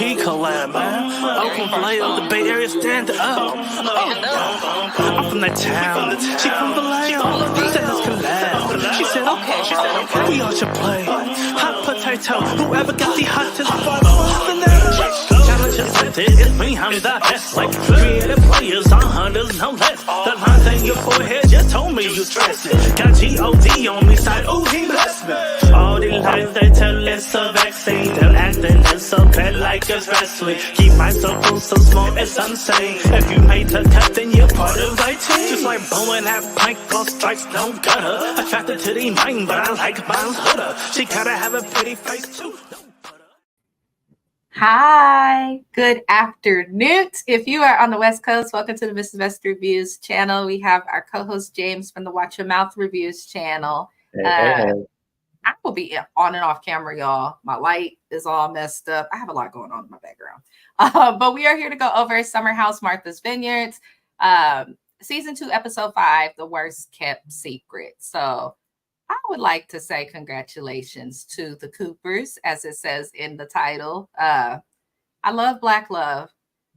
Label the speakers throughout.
Speaker 1: P collab, man. Oakland Vallejo, the Bay Area stand up. I'm from that town. She from Vallejo. Said let's collab. She said okay. We all should play. Hot potato. Whoever got the hottest vibe. Challenge accepted. It's me, I'm the best. Like creative players on hunters, no less. The lines in your forehead just told me you stressing. Got G-O-D on me side. Ooh, he blessed me. All these lies they tell it's a vaccine. They're acting it's so bad like it's wrestling. Keep my circle so small it's insane. If you made the cut then you're part of my team. Just like blowing that pint called strikes don't gutter. Attracted to the mind but I like mine's hooder. She gotta have a pretty face too.
Speaker 2: Hi, good afternoon. If you are on the West Coast, welcome to the Mrs. West Reviews channel. We have our co-host James from the Watch Your Mouth Reviews channel.
Speaker 3: Hey.
Speaker 2: I will be on and off camera, y'all. My light is all messed up. I have a lot going on in my background. But we are here to go over Summer House Martha's Vineyards, season 2, episode 5, The Worst Kept Secret. So I would like to say congratulations to the Coopers, as it says in the title. I love Black love.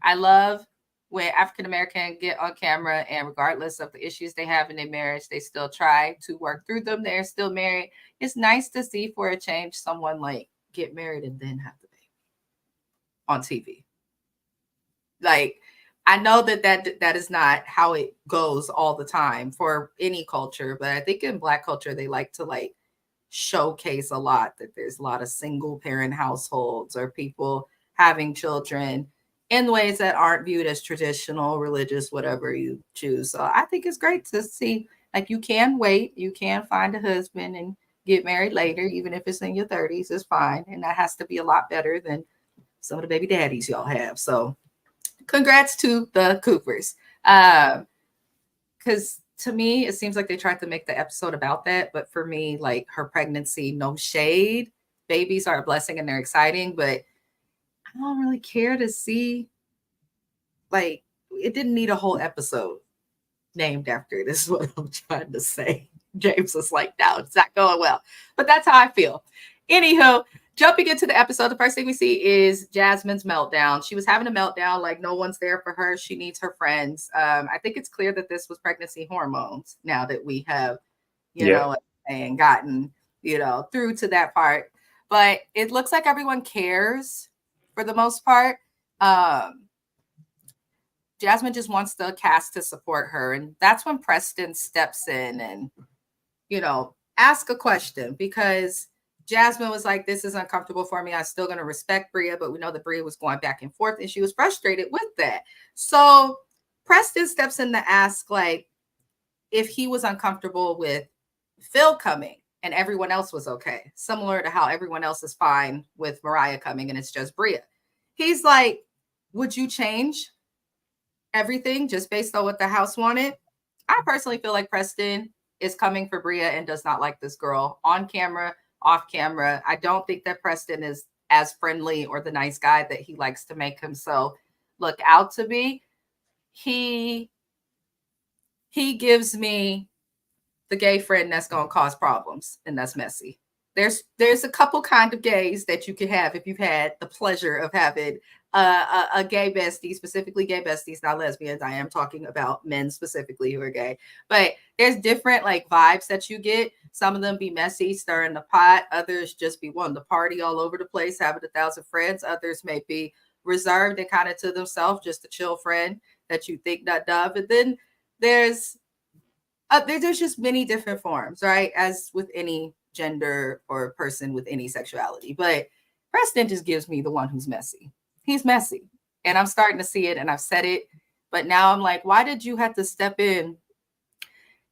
Speaker 2: I love when African-American get on camera and regardless of the issues they have in their marriage, they still try to work through them. They're still married. It's nice to see for a change someone like get married and then have the baby on TV. Like, I know that is not how it goes all the time for any culture, but I think in Black culture, they like to like showcase a lot that there's a lot of single parent households or people having children in ways that aren't viewed as traditional, religious, whatever you choose. So I think it's great to see, like, you can wait, you can find a husband and get married later, even if it's in your 30s, it's fine. And that has to be a lot better than some of the baby daddies y'all have. So congrats to the Coopers. Because to me, it seems like they tried to make the episode about that. But for me, like, her pregnancy, no shade. Babies are a blessing and they're exciting, but I don't really care to see, like, it didn't need a whole episode named after it, is what I'm trying to say. James was like, no, it's not going well. But that's how I feel. Anywho, jumping into the episode, the first thing we see is Jasmine's meltdown. She was having a meltdown, like no one's there for her. She needs her friends. I think it's clear that this was pregnancy hormones now that we have, you know, and gotten, through to that part. But it looks like everyone cares for the most part. Jasmine just wants the cast to support her. And that's when Preston steps in and, ask a question, because Jasmine was like, this is uncomfortable for me. I'm still going to respect Bria, but we know that Bria was going back and forth and she was frustrated with that. So Preston steps in to ask, like, if he was uncomfortable with Phil coming and everyone else was okay, similar to how everyone else is fine with Mariah coming and it's just Bria. He's like, would you change everything just based on what the house wanted? I personally feel like Preston is coming for Bria and does not like this girl on camera, off camera. I don't think that Preston is as friendly or the nice guy that he likes to make himself look out to be. He gives me the gay friend that's going to cause problems and that's messy. There's a couple kind of gays that you can have if you've had the pleasure of having a gay bestie, specifically gay besties, not lesbians. I am talking about men specifically who are gay, but there's different like vibes that you get. Some of them be messy, stirring the pot. Others just be wanting to party all over the place, having 1,000 friends. Others may be reserved and kind of to themselves, just a chill friend that you think not of. And then there's just many different forms, right? As with any gender or person with any sexuality. But Preston just gives me the one who's messy. He's messy. And I'm starting to see it, and I've said it. But now I'm like, why did you have to step in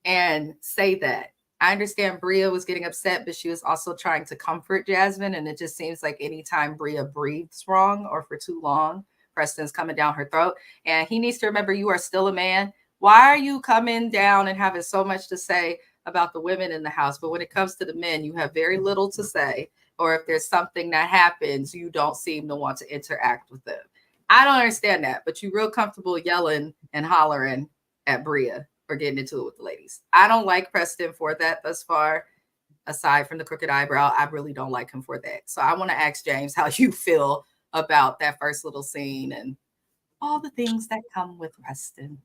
Speaker 2: and say that? I understand Bria was getting upset, but she was also trying to comfort Jasmine. And it just seems like anytime Bria breathes wrong or for too long, Preston's coming down her throat. And he needs to remember, you are still a man. Why are you coming down and having so much to say about the women in the house? But when it comes to the men, you have very little to say. Or if there's something that happens, you don't seem to want to interact with them. I don't understand that, but you're real comfortable yelling and hollering at Bria for getting into it with the ladies. I don't like Preston for that thus far. Aside from the crooked eyebrow, I really don't like him for that. So I want to ask James how you feel about that first little scene and all the things that come with Preston?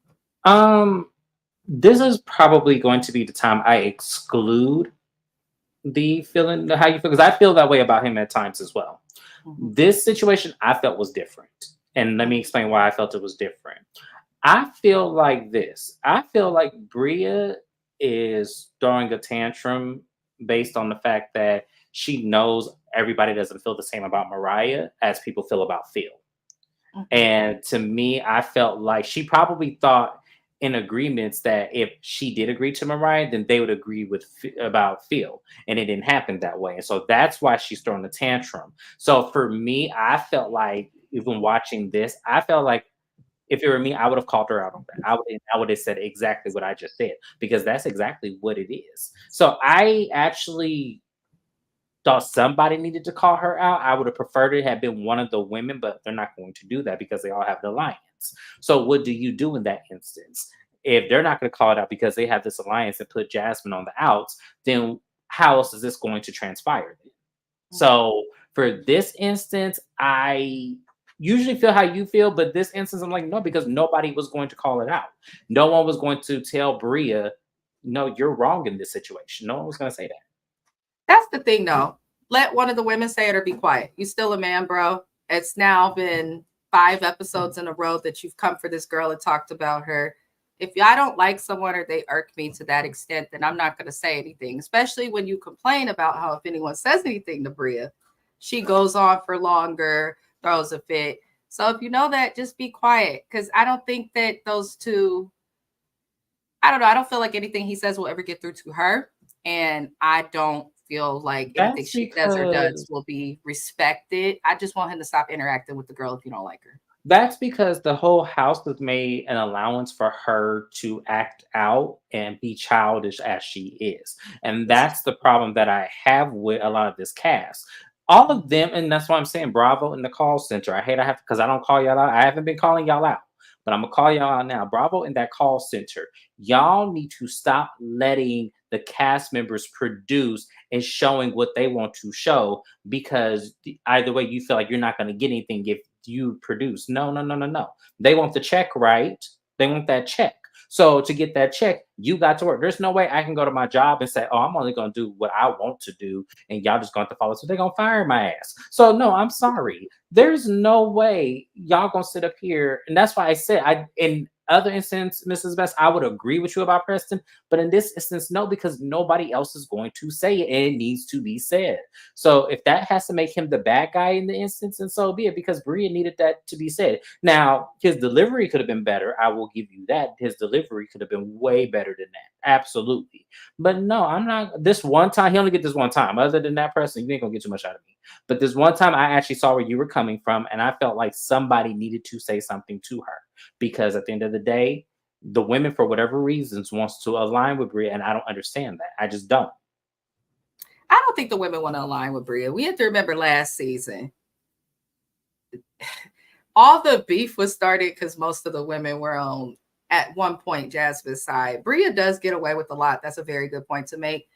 Speaker 3: This is probably going to be the time I exclude the feeling, how you feel, because I feel that way about him at times as well.
Speaker 2: Mhm.
Speaker 3: This situation I felt was different. And let me explain why I felt it was different. I feel like this. I feel like Bria is throwing a tantrum based on the fact that she knows everybody doesn't feel the same about Mariah as people feel about Phil.
Speaker 2: Mhm.
Speaker 3: And to me, I felt like she probably thought in agreements that if she did agree to Mariah, then they would agree with about Phil, and it didn't happen that way. And so that's why she's throwing a tantrum. So for me, I felt like even watching this, I felt like if it were me, I would have called her out on that. I would have said exactly what I just said because that's exactly what it is. So I actually thought somebody needed to call her out. I would have preferred it had been one of the women, but they're not going to do that because they all have the alliance. So what do you do in that instance? If they're not going to call it out because they have this alliance and put Jasmine on the outs, then how else is this going to transpire then? So for this instance, I usually feel how you feel, but this instance, I'm like, no, because nobody was going to call it out. No one was going to tell Bria, no, you're wrong in this situation. No one was going to say that.
Speaker 2: That's the thing, though. Let one of the women say it or be quiet. You still a man, bro. It's now been 5 episodes in a row that you've come for this girl and talked about her. If I don't like someone or they irk me to that extent, then I'm not going to say anything, especially when you complain about how if anyone says anything to Bria, she goes on for longer, throws a fit. So if you know that, just be quiet because I don't think that those two, I don't know. I don't feel like anything he says will ever get through to her. And I don't feel like anything
Speaker 3: That's
Speaker 2: she says or does
Speaker 3: because
Speaker 2: will be respected. I just want him to stop interacting with the girl if you don't like her.
Speaker 3: That's because the whole house has made an allowance for her to act out and be childish as she is. And
Speaker 2: This is
Speaker 3: that's the problem that I have with a lot of this cast. All of them, and that's why I'm saying Bravo in the call center. I have because I don't call y'all out. I haven't been calling y'all out, but I'm gonna call y'all out now. Bravo in that call center. Y'all need to stop letting the cast members produce and showing what they want to show because either way you feel like you're not going to get anything if you produce. No, no, no, no, no. They want the check, right? They want that check. So to get that check, you got to work. There's no way I can go to my job and say, "Oh, I'm only going to do what I want to do," and y'all just going to follow. So they're going to fire my ass. So no, I'm sorry. There's no way y'all going to sit up here, and that's why I said in other instance, Mrs. Best, I would agree with you about Preston, but in this instance, no, because nobody else is going to say it, and it needs to be said. So if that has to make him the bad guy in the instance, and so be it, because Bria needed that to be said. Now, his delivery could have been better. I will give you that. His delivery could have been way better than that. Absolutely. But no, I'm not. This one time, he only get this one time. Other than that, Preston, you ain't gonna get too much out of me. But this one time, I actually saw where you were coming from, and I felt like somebody needed to say something to her because at the end of the day, the women, for whatever reasons, wants to align with Bria, and I don't understand that. I just don't.
Speaker 2: I don't think the women want to align with Bria. We have to remember last season. All the beef was started because most of the women were on at one point Jasmine's side. Bria does get away with a lot. That's a very good point to make.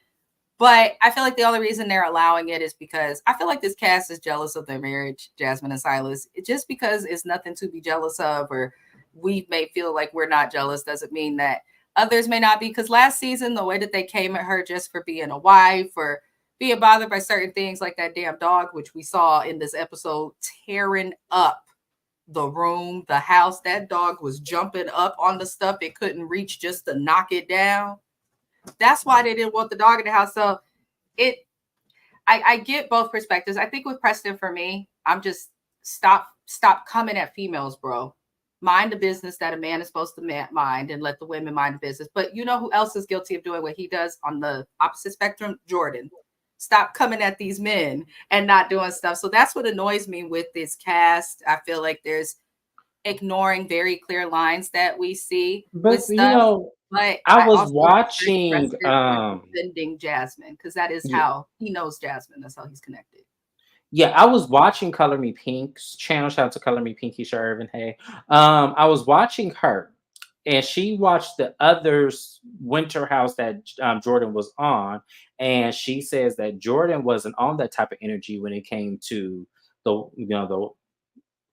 Speaker 2: But I feel like the only reason they're allowing it is because I feel like this cast is jealous of their marriage, Jasmine and Silas. Just because it's nothing to be jealous of, or we may feel like we're not jealous, doesn't mean that others may not be. Because last season, the way that they came at her just for being a wife or being bothered by certain things like that damn dog, which we saw in this episode, tearing up the room, the house. That dog was jumping up on the stuff it couldn't reach just to knock it down. That's why they didn't want the dog in the house. So it, I get both perspectives. I think with Preston, for me, I'm just stop coming at females, bro. Mind the business that a man is supposed to mind and let the women mind the business. But you know who else is guilty of doing what he does on the opposite spectrum? Jordan. Stop coming at these men and not doing stuff. So that's what annoys me with this cast. I feel like there's ignoring very clear lines that we see with
Speaker 3: But
Speaker 2: stuff. But
Speaker 3: I
Speaker 2: I
Speaker 3: was
Speaker 2: also respect
Speaker 3: watching
Speaker 2: Preston for defending Jasmine because that is
Speaker 3: yeah,
Speaker 2: how he knows Jasmine. That's how he's connected.
Speaker 3: yeah, I was watching Color Me Pink's channel. Shout out to Color Me Pink, Keisha Irvin. Hey. I was watching her and she watched the others winter house that Jordan was on, and she says that Jordan wasn't on that type of energy when it came to the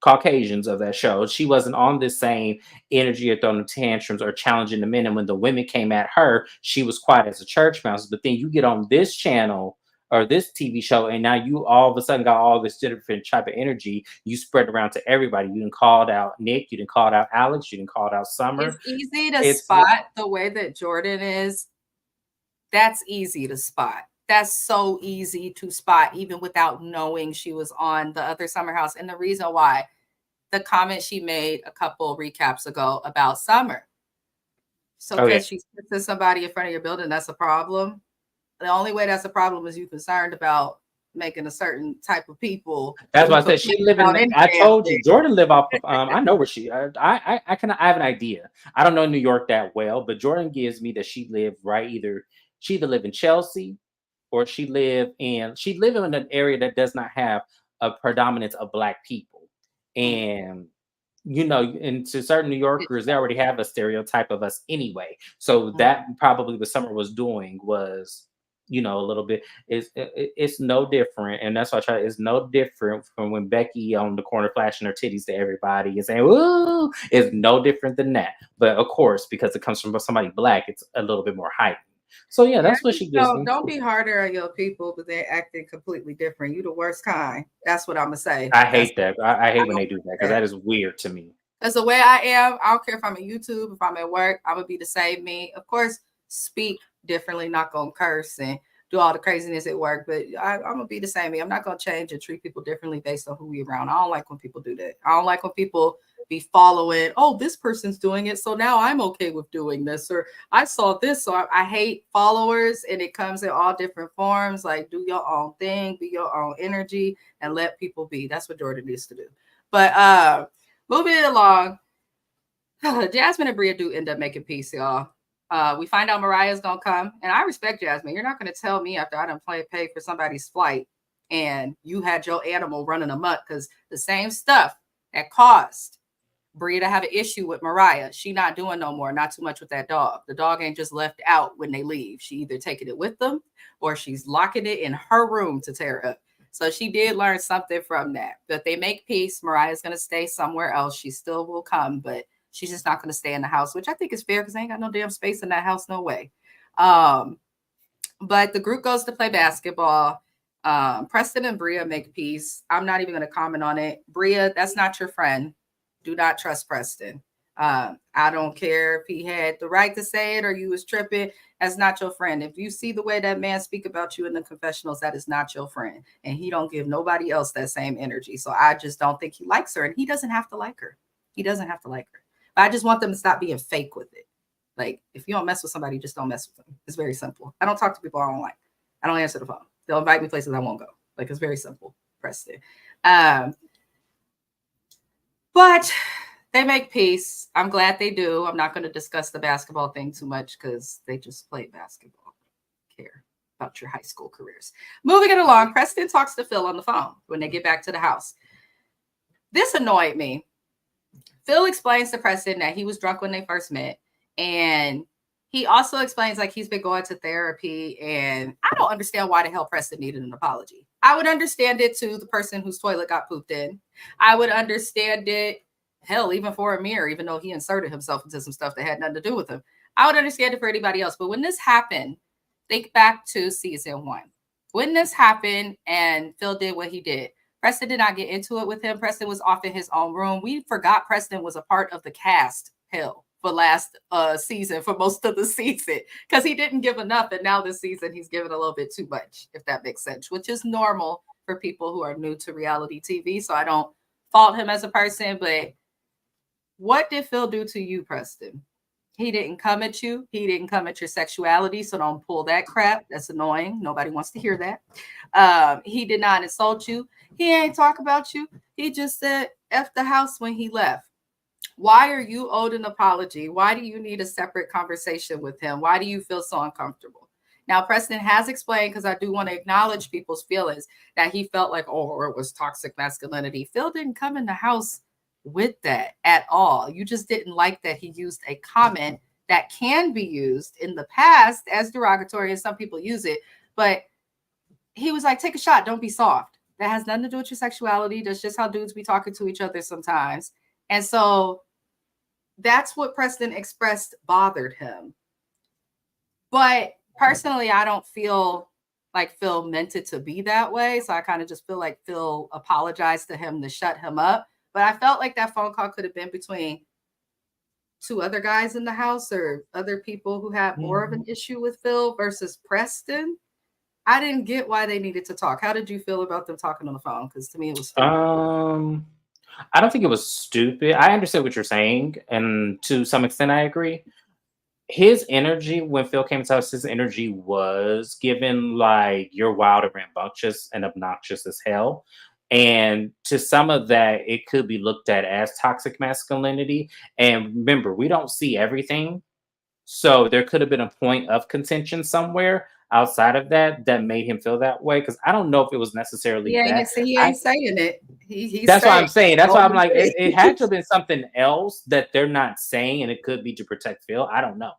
Speaker 3: Caucasians of that show. She wasn't on the same energy or throwing tantrums or challenging the men. And when the women came at her, she was quiet as a church mouse. But then you get on this channel or this TV show, and now you all of a sudden got all this different type of energy. You spread around to everybody. You didn't call out Nick. You didn't call out Alex. You didn't call out Summer.
Speaker 2: It's easy to spot the way that Jordan is. That's easy to spot. That's so easy to spot, even without knowing she was on the other Summer House. And the reason why, the comment she made a couple recaps ago about Summer. So because she's putting somebody in front of your building, that's a problem. The only way that's a problem is you're concerned about making a certain type of people.
Speaker 3: That's why I said she live in. I told you, Jordan live off of. I know where she. I have an idea. I don't know New York that well, but Jordan gives me that she lived right. She either live in Chelsea, or she live in an area that does not have a predominance of Black people, and and to certain New Yorkers, they already have a stereotype of us anyway. So that probably what Summer was doing was. A little bit it's no different, and that's why it's no different from when Becky on the corner flashing her titties to everybody and saying "Ooh," it's no different than that. But of course, because it comes from somebody Black, it's a little bit more heightened. So yeah, that's what she gives me.
Speaker 2: Don't be harder on your people, but they're acting completely different. You the worst kind. That's what I'm gonna say.
Speaker 3: I hate that. I hate when they do that because that is weird to me.
Speaker 2: That's the way I am. I don't care if I'm at YouTube, if I'm at work, I'm gonna be the same me. Of course, speak differently, not gonna curse and do all the craziness at work, but I'm gonna be the same me. I'm not gonna change and treat people differently based on who we around. I don't like when people do that. I don't like when people be following, oh, this person's doing it, so now I'm okay with doing this, or I saw this. So I hate followers, and it comes in all different forms. Like, do your own thing, be your own energy, and let people be. That's what Jordan needs to do. But moving it along, Jasmine and Bria do end up making peace, y'all. We find out Mariah's gonna come, and I respect Jasmine. You're not gonna tell me after I done pay for somebody's flight and you had your animal running amok, because the same stuff that caused Bria to have an issue with Mariah, she not doing no more, not too much with that dog. The dog ain't just left out when they leave. She either taking it with them or she's locking it in her room to tear up. So she did learn something from that. But they make peace. Mariah's gonna stay somewhere else. She still will come, but she's just not going to stay in the house, which I think is fair because I ain't got no damn space in that house. No way. But the group goes to play basketball. Preston and Bria make peace. I'm not even going to comment on it. Bria, that's not your friend. Do not trust Preston. I don't care if he had the right to say it or you was tripping. That's not your friend. If you see the way that man speak about you in the confessionals, that is not your friend. And he don't give nobody else that same energy. So I just don't think he likes her, and he doesn't have to like her. He doesn't have to like her. I just want them to stop being fake with it. Like, if you don't mess with somebody, just don't mess with them. It's very simple. I don't talk to people I don't like. I don't answer the phone. They'll invite me places I won't go. Like, it's very simple, Preston. But they make peace. I'm glad they do. I'm not going to discuss the basketball thing too much because they just play basketball. Care about your high school careers. Moving it along, Preston talks to Phil on the phone when they get back to the house. This annoyed me. Phil explains to Preston that he was drunk when they first met. And he also explains like he's been going to therapy. And I don't understand why the hell Preston needed an apology. I would understand it to the person whose toilet got pooped in. I would understand it, hell, even for Amir, even though he inserted himself into some stuff that had nothing to do with him. I would understand it for anybody else. But when this happened, think back to season 1. When this happened and Phil did what he did, Preston did not get into it with him. Preston was off in his own room. We forgot Preston was a part of the cast, hell, for last season, for most of the season, because he didn't give enough. And now this season, he's given a little bit too much, if that makes sense, which is normal for people who are new to reality TV. So I don't fault him as a person. But what did Phil do to you, Preston? He didn't come at you. He didn't come at your sexuality. So don't pull that crap. That's annoying. Nobody wants to hear that. He did not insult you. He ain't talk about you. He just said F the house when he left. Why are you owed an apology? Why do you need a separate conversation with him? Why do you feel so uncomfortable? Now, Preston has explained, because I do want to acknowledge people's feelings, that he felt like, oh, it was toxic masculinity. Phil didn't come in the house with that at all. You just didn't like that he used a comment that can be used in the past as derogatory, and some people use it. But he was like, take a shot. Don't be soft. that has nothing to do with your sexuality. That's just how dudes be talking to each other sometimes. And so that's what Preston expressed bothered him. But personally, I don't feel like Phil meant it to be that way. So I kind of just feel like Phil apologized to him to shut him up. But I felt like that phone call could have been between two other guys in the house or other people who had more of an issue with Phil versus Preston. I didn't get why they needed to talk. How did you feel about them talking on the phone? Because to me, it was stupid.
Speaker 3: I don't think it was stupid. I understand what you're saying, and to some extent, I agree. His energy when Phil came to us, his energy was given like you're wild and rambunctious and obnoxious as hell. And to some of that, it could be looked at as toxic masculinity. And remember, we don't see everything. So there could have been a point of contention somewhere outside of that that made him feel that way. Because I don't know if it was necessarily
Speaker 2: He
Speaker 3: that.
Speaker 2: ain't saying it. He's
Speaker 3: That's what I'm
Speaker 2: saying.
Speaker 3: saying. That's why I'm like, it had to have been something else that they're not saying, and it could be to protect Phil. I don't know.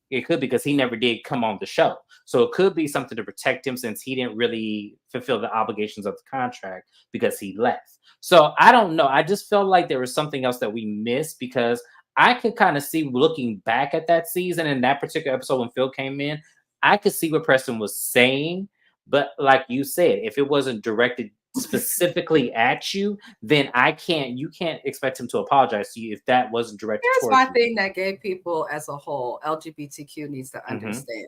Speaker 3: It could be because he never did come on the show. So it could be something to protect him since he didn't really fulfill the obligations of the contract because he left. So I don't know. I just felt like there was something else that we missed because I could kind of see looking back at that season and that particular episode when Phil came in, I could see what Preston was saying. But like you said, if it wasn't directed specifically at you, then you can't expect him to apologize to you if that wasn't directed
Speaker 2: Here's
Speaker 3: towards
Speaker 2: my
Speaker 3: you.
Speaker 2: thing that gay people as a whole, LGBTQ, needs to understand.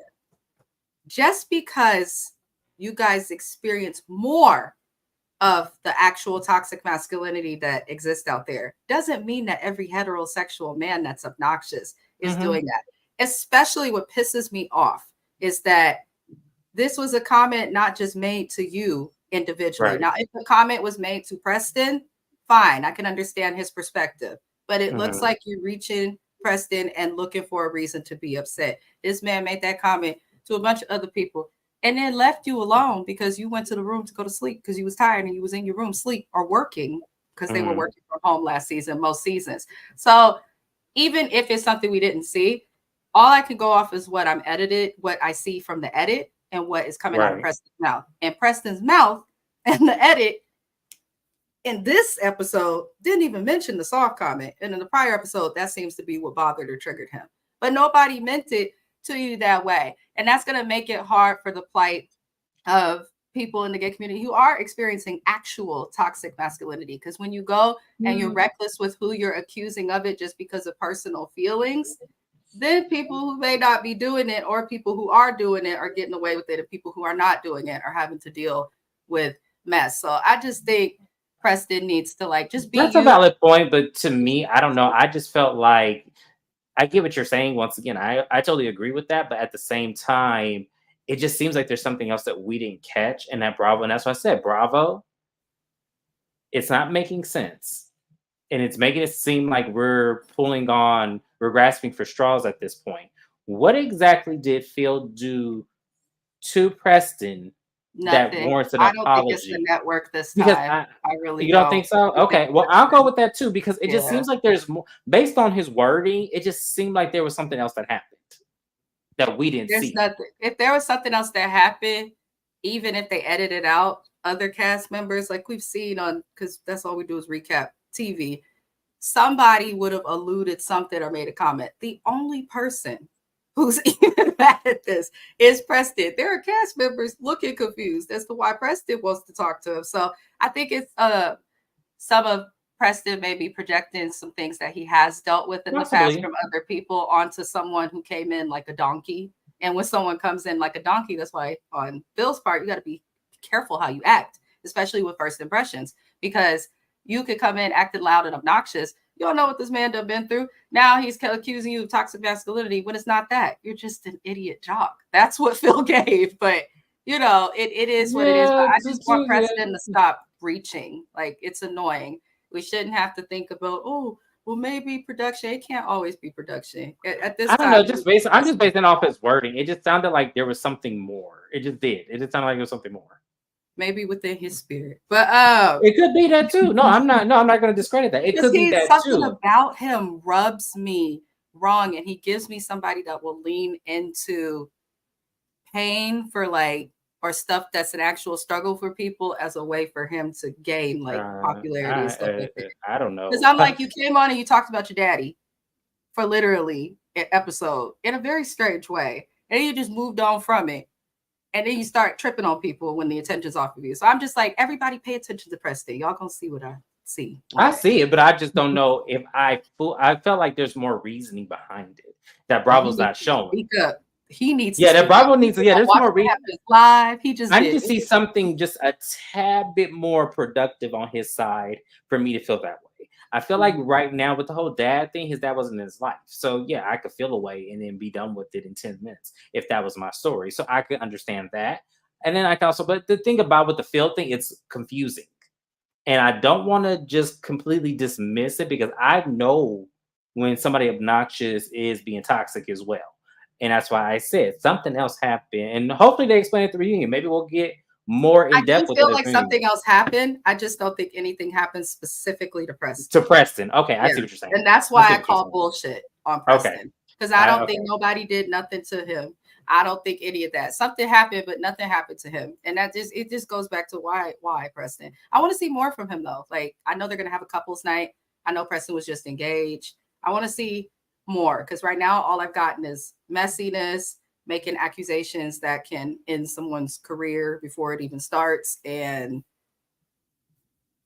Speaker 2: Just because you guys experience more of the actual toxic masculinity that exists out there doesn't mean that every heterosexual man that's obnoxious is doing that. Especially what pisses me off is that this was a comment not just made to you individually.
Speaker 3: Right.
Speaker 2: Now, if the comment was made to Preston, fine, I can understand his perspective. But it looks like you're reaching Preston and looking for a reason to be upset. This man made that comment to a bunch of other people and then left you alone because you went to the room to go to sleep because you was tired and you was in your room sleep or working because they were working from home last season, most seasons. So even if it's something we didn't see, all I can go off is what I'm edited, what I see from the edit and what is coming out of Preston's mouth. And Preston's mouth and the edit in this episode didn't even mention the soft comment. And in the prior episode, that seems to be what bothered or triggered him. But nobody meant it to you that way. And that's going to make it hard for the plight of people in the gay community who are experiencing actual toxic masculinity. Because when you go and you're reckless with who you're accusing of it just because of personal feelings, then people who may not be doing it or people who are doing it are getting away with it, and people who are not doing it are having to deal with mess. So I just think Preston needs to like just be.
Speaker 3: That's a valid point, but to me, I don't know. I just felt like I get what you're saying. Once again, I totally agree with that, but at the same time, it just seems like there's something else that we didn't catch in that Bravo, and that's why I said Bravo. It's not making sense, and it's making it seem like we're grasping for straws at this point. What exactly did Phil do to Preston that warrants an apology?
Speaker 2: I don't think it's the network this time. I really
Speaker 3: you don't think so? Okay, well, I'll go with that too because it just seems like there's more. Based on his wording, it just seemed like there was something else that happened that we didn't see.
Speaker 2: Nothing. If there was something else that happened, even if they edited out other cast members, like we've seen on, because that's all we do is recap TV, somebody would have alluded something or made a comment. The only person who's even mad at this is Preston. There are cast members looking confused as to why Preston wants to talk to him. So I think it's some of Preston maybe projecting some things that he has dealt with in the past from other people onto someone who came in like a donkey. And when someone comes in like a donkey, that's why on Bill's part, you got to be careful how you act, especially with first impressions, because you could come in acting loud and obnoxious. You don't know what this man done been through. Now he's accusing you of toxic masculinity when it's not that. You're just an idiot jock. That's what Phil gave. But, you know, it is what it is. But I just want Preston to stop reaching. Like, it's annoying. We shouldn't have to think about, oh, well, maybe production. It can't always be production. At this time,
Speaker 3: I don't know. I'm just basing off his wording. It just sounded like there was something more. It just did. It just sounded like there was something more.
Speaker 2: Maybe within his spirit, but
Speaker 3: it could be that too. No, I'm not going to discredit that. It could be that
Speaker 2: something
Speaker 3: too.
Speaker 2: About him rubs me wrong, and he gives me somebody that will lean into pain for like, or stuff that's an actual struggle for people as a way for him to gain like popularity and stuff like that.
Speaker 3: I don't know.
Speaker 2: Because I'm like, you came on and you talked about your daddy for literally an episode in a very strange way. And then you just moved on from it. And then you start tripping on people when the attention's off of you. So I'm just like, everybody pay attention to Preston. Y'all gonna see what I see.
Speaker 3: I see it, but I just don't know if I felt like there's more reasoning behind it that Bravo's not showing.
Speaker 2: Speak up. He needs
Speaker 3: to that Bravo needs to, there's more reason.
Speaker 2: Live. He just
Speaker 3: I need to see something just a tad bit more productive on his side for me to feel that way. I feel like right now with the whole dad thing, his dad wasn't in his life. So yeah, I could feel away and then be done with it in 10 minutes if that was my story. So I could understand that. And then I can also, but the thing about with the Phil thing, it's confusing. And I don't want to just completely dismiss it because I know when somebody obnoxious is being toxic as well. And that's why I said something else happened. And hopefully they explain it at the reunion. Maybe we'll get more in depth.
Speaker 2: I feel like something else happened. I just don't think anything happened specifically to Preston.
Speaker 3: Okay, I see what you're saying.
Speaker 2: And that's why I call bullshit on Preston. Because I don't think nobody did nothing to him. I don't think any of that. Something happened, but nothing happened to him. And it just goes back to why Preston. I want to see more from him though. Like I know they're gonna have a couples night. I know Preston was just engaged. I want to see more because right now all I've gotten is messiness, making accusations that can end someone's career before it even starts, and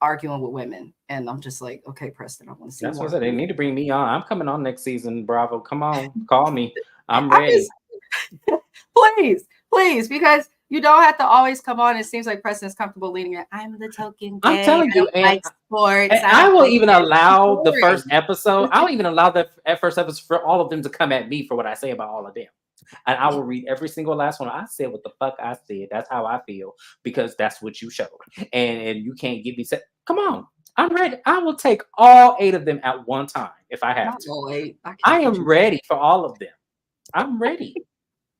Speaker 2: arguing with women. And I'm just like, okay, Preston, I want to see.
Speaker 3: That's
Speaker 2: more.
Speaker 3: what I said. They need to bring me on. I'm coming on next season. Bravo, come on, call me. I'm ready.
Speaker 2: Please, because you don't have to always come on. It seems like Preston's comfortable leaning it. I'm the token gay.
Speaker 3: I'm telling you, and,
Speaker 2: like sports.
Speaker 3: And I will even allow the first episode. I'll even allow the first episode for all of them to come at me for what I say about all of them. And I will read every single last one. I said what the fuck I said. That's how I feel because that's what you showed. And you can't give me set. Come on. I'm ready. I will take all 8 of them at one time if I have to. I am ready for all of them. I'm ready.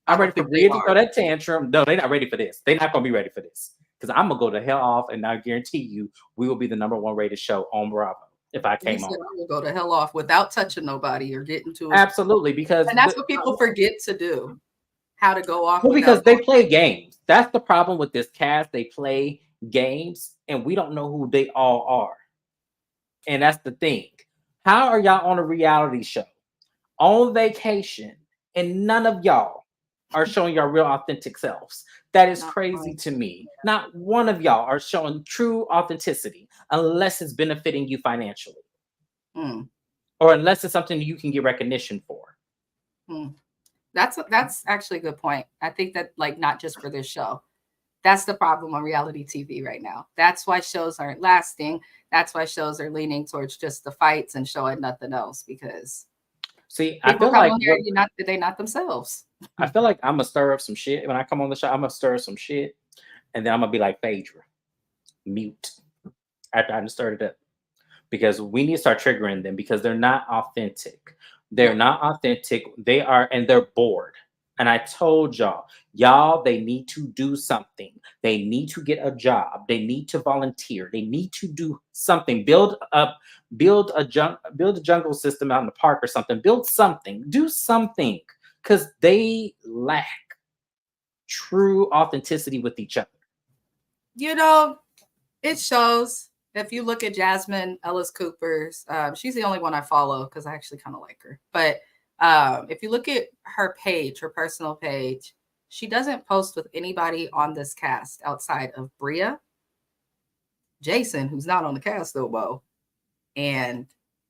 Speaker 3: I'm ready for Bria to throw that tantrum. No, they're not ready for this. They're not going to be ready for this. Because I'm going to go the hell off, and I guarantee you we will be the #1 rated show on Bravo if I came on.
Speaker 2: I will go the hell off without touching nobody or getting to it.
Speaker 3: Absolutely, because...
Speaker 2: And that's what people forget to do. How to go off.
Speaker 3: Well, because they play games. That's the problem with this cast. They play games, and we don't know who they all are. And that's the thing. How are y'all on a reality show, on vacation, and none of y'all are showing your real authentic selves? That is crazy to me. Not one of y'all are showing true authenticity unless it's benefiting you financially. Or unless it's something you can get recognition for.
Speaker 2: That's actually a good point. I think that like not just for this show. That's the problem on reality TV right now. That's why shows aren't lasting. That's why shows are leaning towards just the fights and showing nothing else because
Speaker 3: see, I feel like
Speaker 2: they're not themselves.
Speaker 3: I feel like I'm gonna stir up some shit when I come on the show. I'm gonna stir some shit, and then I'm gonna be like Phaedra, mute after I stirred it up, because we need to start triggering them because they're not authentic. They're not authentic. They are, and they're bored. And I told y'all, they need to do something. They need to get a job. They need to volunteer. They need to do something. Build a jungle system out in the park or something. Build something. Do something. Because they lack true authenticity with each other.
Speaker 2: You know, it shows. If you look at Jasmine Ellis Cooper's, she's the only one I follow because I actually kind of like her. But if you look at her page, her personal page, she doesn't post with anybody on this cast outside of Bria, Jason, who's not on the cast though, Bo, and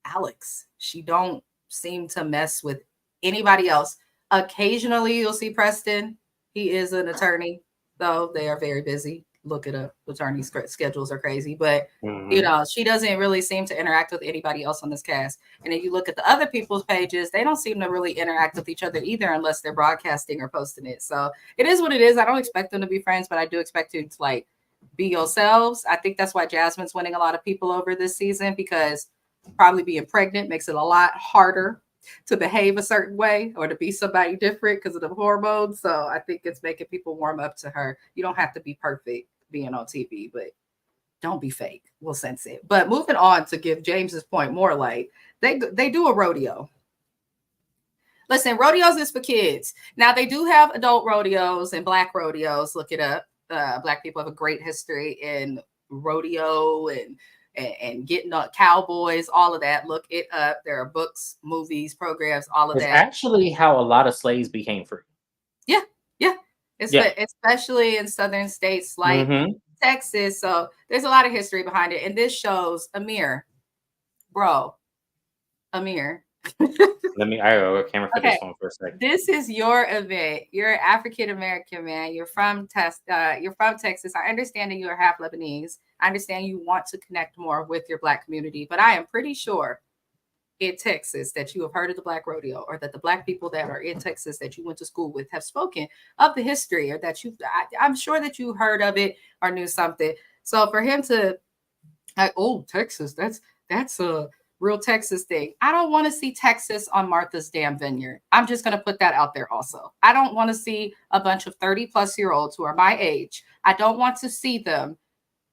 Speaker 2: Alex. She don't seem to mess with anybody else. Occasionally you'll see Preston. He is an attorney, though they are very busy. Look it up. Attorney schedules are crazy, but you know, she doesn't really seem to interact with anybody else on this cast. And if you look at the other people's pages, they don't seem to really interact with each other either, unless they're broadcasting or posting it. So it is what it is. I don't expect them to be friends, but I do expect you to like be yourselves. I think that's why Jasmine's winning a lot of people over this season, because probably being pregnant makes it a lot harder to behave a certain way or to be somebody different because of the hormones. So I think it's making people warm up to her. You don't have to be perfect being on TV, but don't be fake. We'll sense it. But moving on to give James's point more light, they do a rodeo. Listen, rodeos is for kids. Now they do have adult rodeos and black rodeos. Look it up. Black people have a great history in rodeo and getting up cowboys, all of that. Look it up. There are books, movies, programs, all of
Speaker 3: It's
Speaker 2: that.
Speaker 3: actually how a lot of slaves became free.
Speaker 2: Yeah, yeah.
Speaker 3: Yeah.
Speaker 2: Especially in southern states like Texas. So there's a lot of history behind it. And this shows Amir, bro, Amir.
Speaker 3: I go camera for this one for a second.
Speaker 2: This is your event. You're an African American man. You're from Texas. I understand that you are half Lebanese. I understand you want to connect more with your Black community, but I am pretty sure in Texas that you have heard of the Black Rodeo, or that the Black people that are in Texas that you went to school with have spoken of the history, or that I'm sure that you heard of it or knew something. So for him to like, oh, Texas, that's a real Texas thing. I don't want to see Texas on Martha's damn Vineyard. I'm just going to put that out there also. I don't want to see a bunch of 30-plus-year-olds who are my age. I don't want to see them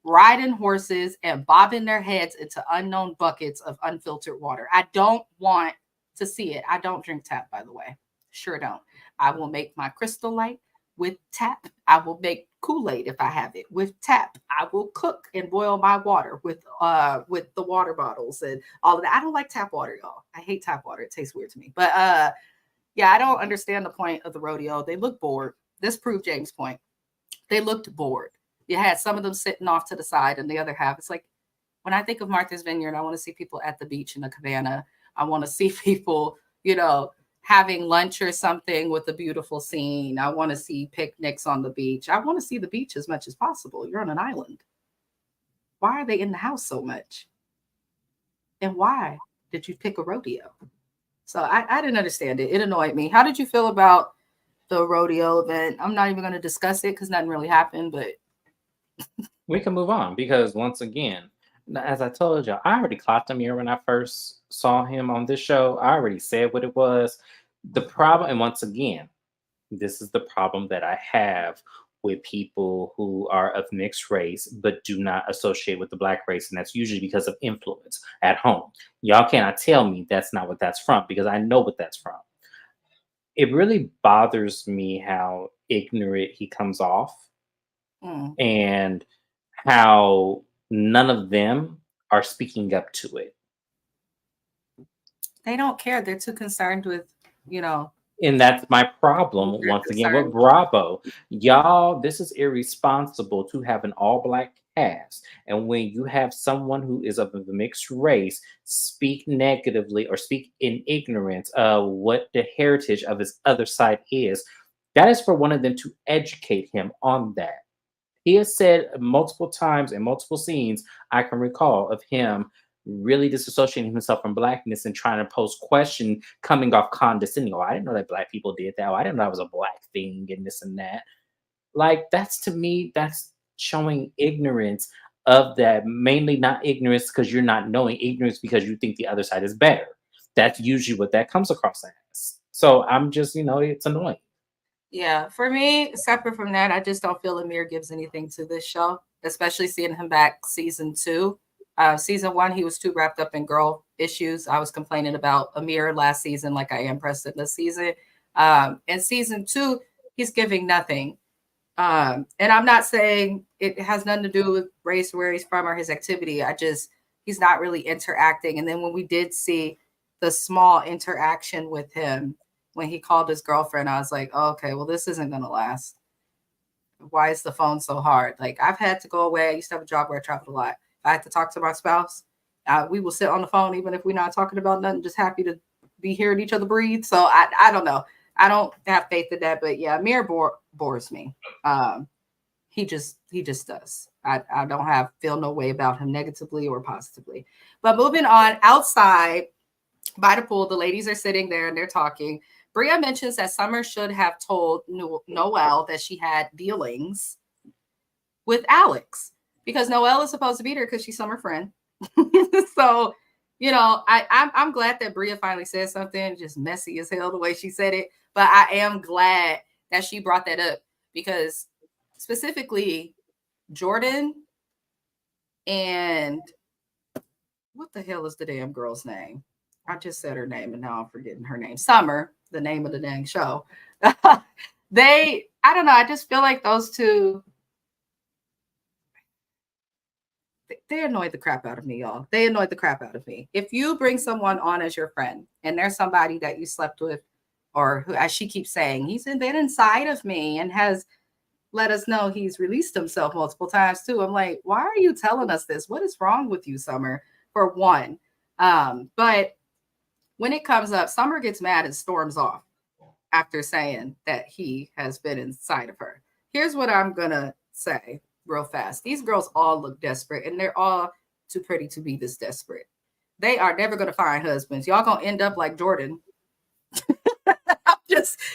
Speaker 2: riding horses and bobbing their heads into unknown buckets of unfiltered water. I don't want to see it. I don't drink tap, by the way. Sure don't. I will make my Crystal Light with tap. I will make Kool-Aid if I have it with tap. I will cook and boil my water with the water bottles and all of that. I don't like tap water, y'all. I hate tap water. It tastes weird to me. But yeah, I don't understand the point of the rodeo. They look bored. This proved James' point. They looked bored. You had some of them sitting off to the side, and the other half, it's like, when I think of Martha's Vineyard, I want to see people at the beach in a cabana. I want to see people, having lunch or something with a beautiful scene. I want to see picnics on the beach. I want to see the beach as much as possible. You're on an island. Why are they in the house so much? And why did you pick a rodeo? So I didn't understand it. It annoyed me. How did you feel about the rodeo event? I'm not even going to discuss it because nothing really happened, but
Speaker 3: we can move on, because once again, as I told you, I already clocked him here when I first saw him on this show. I already said what it was. The problem, and once again, this is the problem that I have with people who are of mixed race but do not associate with the Black race, and that's usually because of influence at home. Y'all cannot tell me that's not what that's from, because I know what that's from. It really bothers me how ignorant he comes off, and how none of them are speaking up to it.
Speaker 2: They don't care. They're too concerned with,
Speaker 3: And that's my problem once again with Bravo. Y'all, this is irresponsible to have an all-Black cast. And when you have someone who is of a mixed race speak negatively or speak in ignorance of what the heritage of his other side is, that is for one of them to educate him on that. He has said multiple times in multiple scenes, I can recall, of him really disassociating himself from Blackness and trying to pose question, coming off condescending. Oh, I didn't know that Black people did that. Oh, I didn't know that was a Black thing and this and that. Like, that's, to me, that's showing ignorance of that. Mainly not ignorance because you're not knowing, ignorance because you think the other side is better. That's usually what that comes across as. So I'm just, it's annoying.
Speaker 2: Yeah, for me, separate from that, I just don't feel Amir gives anything to this show, especially seeing him back season 2. Season 1, he was too wrapped up in girl issues. I was complaining about Amir last season, like I am Preston this season. And season 2, he's giving nothing. And I'm not saying it has nothing to do with race, where he's from, or his activity. He's not really interacting. And then when we did see the small interaction with him, when he called his girlfriend, I was like, oh, okay, well, this isn't going to last. Why is the phone so hard? Like, I've had to go away. I used to have a job where I traveled a lot. If I had to talk to my spouse, we will sit on the phone, even if we're not talking about nothing, just happy to be hearing each other breathe. So I don't know. I don't have faith in that. But yeah, Amir bores me. He just does. I don't feel no way about him negatively or positively. But moving on, outside by the pool, the ladies are sitting there and they're talking. Bria mentions that Summer should have told Noelle that she had dealings with Alex, because Noelle is supposed to be there because she's Summer's friend. So, I'm glad that Bria finally said something, just messy as hell the way she said it. But I am glad that she brought that up, because specifically Jordan and what the hell is the damn girl's name? I just said her name and now I'm forgetting her name. Summer, the name of the dang show. I don't know. I just feel like those two they annoyed the crap out of me, y'all. They annoyed the crap out of me. If you bring someone on as your friend and there's somebody that you slept with, or who, as she keeps saying, he's been inside of me and has let us know he's released himself multiple times too. I'm like, why are you telling us this? What is wrong with you, Summer? For one. But when it comes up, Summer gets mad and storms off after saying that he has been inside of her. Here's what I'm gonna say real fast. These girls all look desperate, and they're all too pretty to be this desperate. They are never gonna find husbands. Y'all gonna end up like Jordan.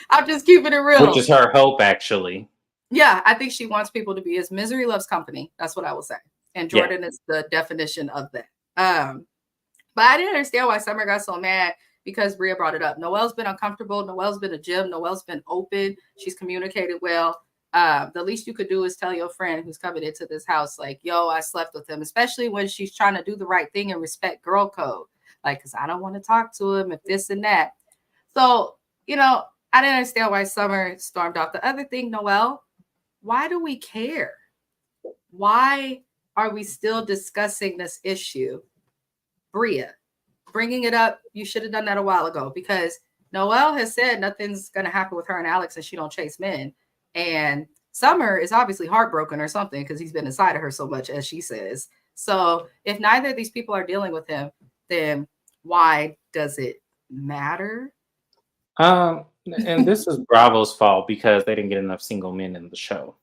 Speaker 2: I'm just keeping it real.
Speaker 3: Which is her hope, actually.
Speaker 2: Yeah, I think she wants people to be as misery loves company. That's what I will say. And Jordan is the definition of that. But I didn't understand why Summer got so mad because Bria brought it up. Noelle's been uncomfortable. Noelle's been a gym. Noelle's been open. She's communicated well. The least you could do is tell your friend who's coming into this house, like, yo, I slept with him, especially when she's trying to do the right thing and respect girl code. Like, because I don't want to talk to him if this and that. So, you know, I didn't understand why Summer stormed off. The other thing, Noelle, why do we care? Why are we still discussing this issue? Bria, bringing it up, you should have done that a while ago, because Noelle has said nothing's going to happen with her and Alex and she don't chase men. And Summer is obviously heartbroken or something because he's been inside of her so much, as she says. So if neither of these people are dealing with him, then why does it matter?
Speaker 3: And this is Bravo's fault because they didn't get enough single men in the show.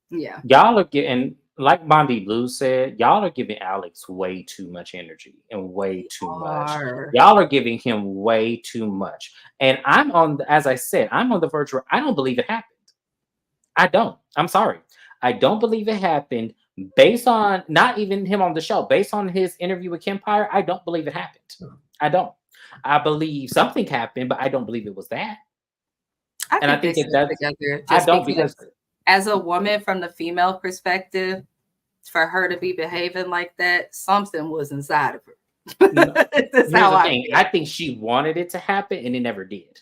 Speaker 2: Yeah.
Speaker 3: Y'all are getting, like Bondi Blue said, y'all are giving Alex way too much energy and way too much. Y'all are giving him way too much. And as I said, I'm on the verge where I don't believe it happened. I don't. I'm sorry. I don't believe it happened based on not even him on the show. Based on his interview with Kempire, I don't believe it happened. I don't. I believe something happened, but I don't believe it was that.
Speaker 2: I think that's together. I don't, because as a woman from the female perspective, for her to be behaving like that, something was inside of her.
Speaker 3: That's how I think she wanted it to happen and it never did.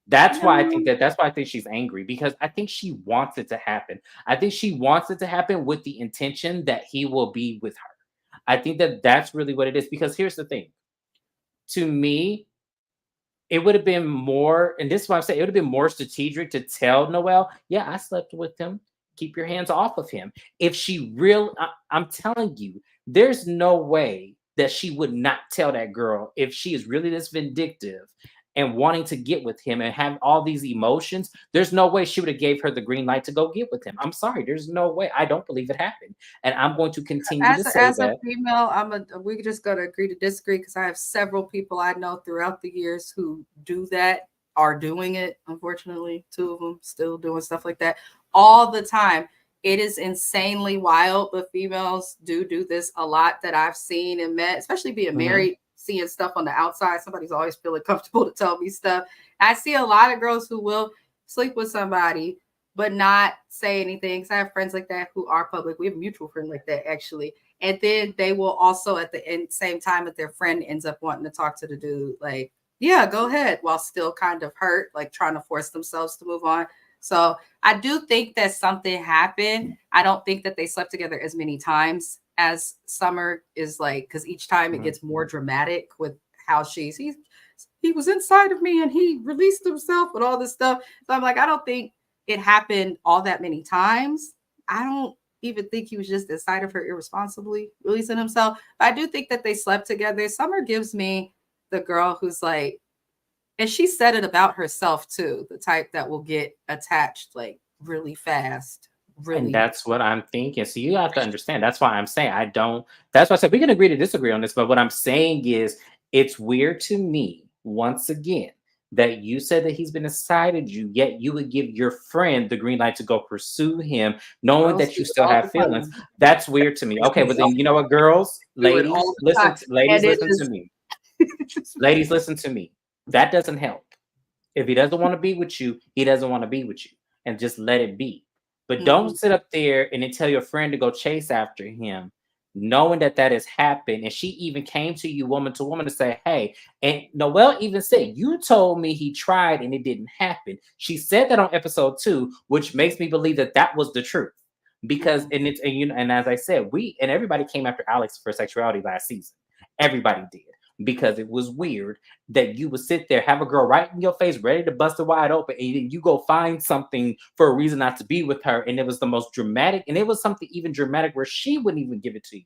Speaker 3: That's why I think that's why I think she's angry, because I think she wants it to happen. I think she wants it to happen with the intention that he will be with her. I think that that's really what it is, because here's the thing. To me, it would have been more, and this is what I'm saying, it would have been more strategic to tell Noelle, yeah, I slept with him. Keep your hands off of him. If she I'm telling you, there's no way that she would not tell that girl if she is really this vindictive and wanting to get with him and have all these emotions. There's no way she would have gave her the green light to go get with him. I'm sorry. There's no way. I don't believe it happened. And I'm going to continue to say that. As a
Speaker 2: female, we're just going to agree to disagree, because I have several people I know throughout the years who do that, are doing it. Unfortunately, 2 of them still doing stuff like that all the time. It is insanely wild, but females do this a lot that I've seen and met, especially being married, seeing stuff on the outside. Somebody's always feeling comfortable to tell me stuff. I see a lot of girls who will sleep with somebody but not say anything. So I have friends like that who are public. We have a mutual friend like that, actually. And then they will also at the same time that their friend ends up wanting to talk to the dude, like, yeah, go ahead, while still kind of hurt, like trying to force themselves to move on. So I do think that something happened. I don't think that they slept together as many times as Summer is, like, because each time it gets more dramatic with how he was inside of me and he released himself and all this stuff. So I'm like, I don't think it happened all that many times. I don't even think he was just inside of her irresponsibly releasing himself. But I do think that they slept together. Summer gives me the girl who's like, and she said it about herself too, the type that will get attached like really fast. Really.
Speaker 3: And that's what I'm thinking. So you have to understand. That's why I'm saying that's why I said we can agree to disagree on this. But what I'm saying is it's weird to me, once again, that you said that he's been inside of you, yet you would give your friend the green light to go pursue him, knowing that you still have feelings. That's weird to me. Okay, but then you know what, girls, ladies, listen to me. Ladies, listen to me. That doesn't help. If he doesn't want to be with you, he doesn't want to be with you, and just let it be. But don't sit up there and then tell your friend to go chase after him, knowing that has happened. And she even came to you woman to woman to say, hey, and Noelle even said, you told me he tried and it didn't happen. She said that on episode 2, which makes me believe that was the truth. because and as I said, and everybody came after Alex for sexuality last season. Everybody did, because it was weird that you would sit there, have a girl right in your face, ready to bust it wide open, and then you go find something for a reason not to be with her, and it was the most dramatic, and it was something even dramatic where she wouldn't even give it to you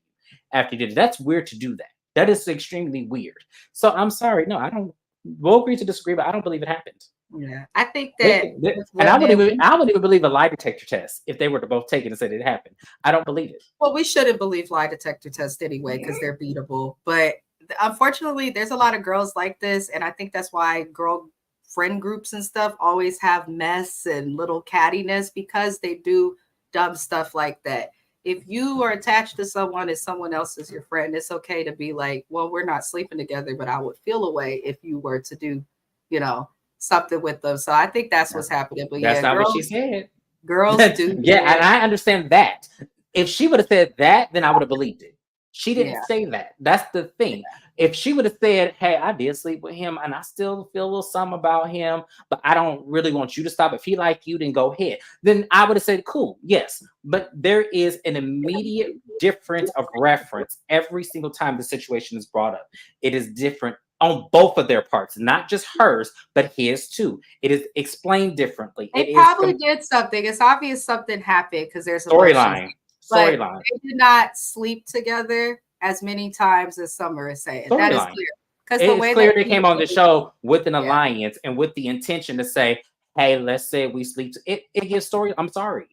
Speaker 3: after you did it. That's weird to do that. That is extremely weird. So I'm sorry, no, I don't. We'll agree to disagree, but I don't believe it happened.
Speaker 2: Yeah, I think that,
Speaker 3: and I wouldn't even believe a lie detector test if they were to both take it and said it happened. I don't believe it.
Speaker 2: Well, we shouldn't believe lie detector tests anyway because they're beatable. But unfortunately, there's a lot of girls like this, and I think that's why girl friend groups and stuff always have mess and little cattiness, because they do dumb stuff like that. If you are attached to someone and someone else is your friend, it's okay to be like, well, we're not sleeping together, but I would feel a way if you were to do, something with them. So I think that's what's happening. But
Speaker 3: that's not
Speaker 2: girls,
Speaker 3: what she said.
Speaker 2: Girls do.
Speaker 3: Yeah, and I understand that. If she would have said that, then I would have believed it. She didn't say that. That's the thing. If she would have said, hey, I did sleep with him and I still feel a little something about him, but I don't really want you to stop. If he like you, then go ahead. Then I would have said, cool, yes. But there is an immediate difference of reference every single time the situation is brought up. It is different on both of their parts, not just hers, but his too. It is explained differently.
Speaker 2: They probably did something. It's obvious something happened because there's a
Speaker 3: storyline.
Speaker 2: They did not sleep together as many times as Summer is saying. That is clear. Because
Speaker 3: it's clear they came on the show with an alliance and with the intention to say, hey, let's say we sleep. It gives story. I'm sorry.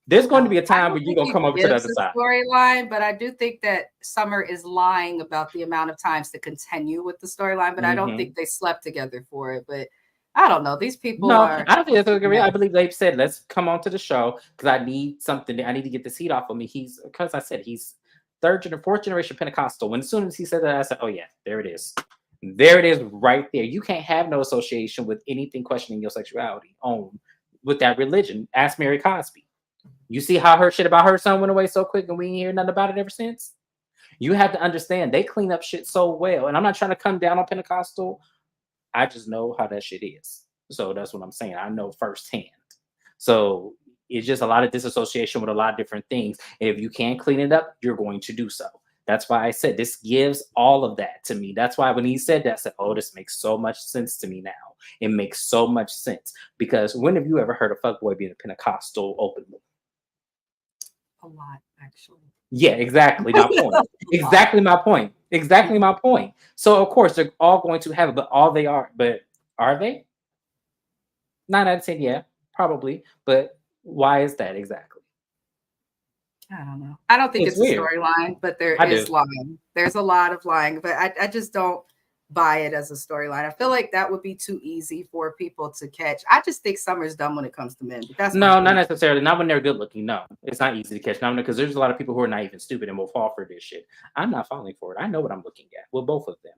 Speaker 3: There's going to be a time where you're going to come over to the other side.
Speaker 2: Storyline, but I do think that Summer is lying about the amount of times to continue with the storyline, but I don't think they slept together for it. But I don't know. These people
Speaker 3: I don't think that's a good reason. I believe they said, let's come on to the show because I need something. I need to get this heat off of me. Because I said he's fourth generation Pentecostal. When as soon as he said that, I said, oh yeah, there it is. There it is right there. You can't have no association with anything questioning your sexuality with that religion. Ask Mary Cosby. You see how her shit about her son went away so quick and we ain't hear nothing about it ever since? You have to understand they clean up shit so well. And I'm not trying to come down on Pentecostal. I just know how that shit is. So that's what I'm saying. I know firsthand. So it's just a lot of disassociation with a lot of different things. And if you can clean it up, you're going to do so. That's why I said this gives all of that to me. That's why when he said that, I said, oh, this makes so much sense to me now. It makes so much sense. Because when have you ever heard a fuckboy being a Pentecostal openly?
Speaker 2: A lot, actually.
Speaker 3: Yeah, exactly. My point. Exactly my point. Exactly my point. So of course they're all going to have it, but are they? 9 out of 10, yeah, probably. But why is that exactly?
Speaker 2: I don't know. I don't think it's a storyline, but there is lying. There's a lot of lying, but I just don't buy it as a storyline. I feel like that would be too easy for people to catch. I just think Summer's dumb when it comes to men. But that's
Speaker 3: not necessarily. Not when they're good looking. No, it's not easy to catch. Not because there's a lot of people who are naive and stupid and will fall for this shit. I'm not falling for it. I know what I'm looking at with both of them.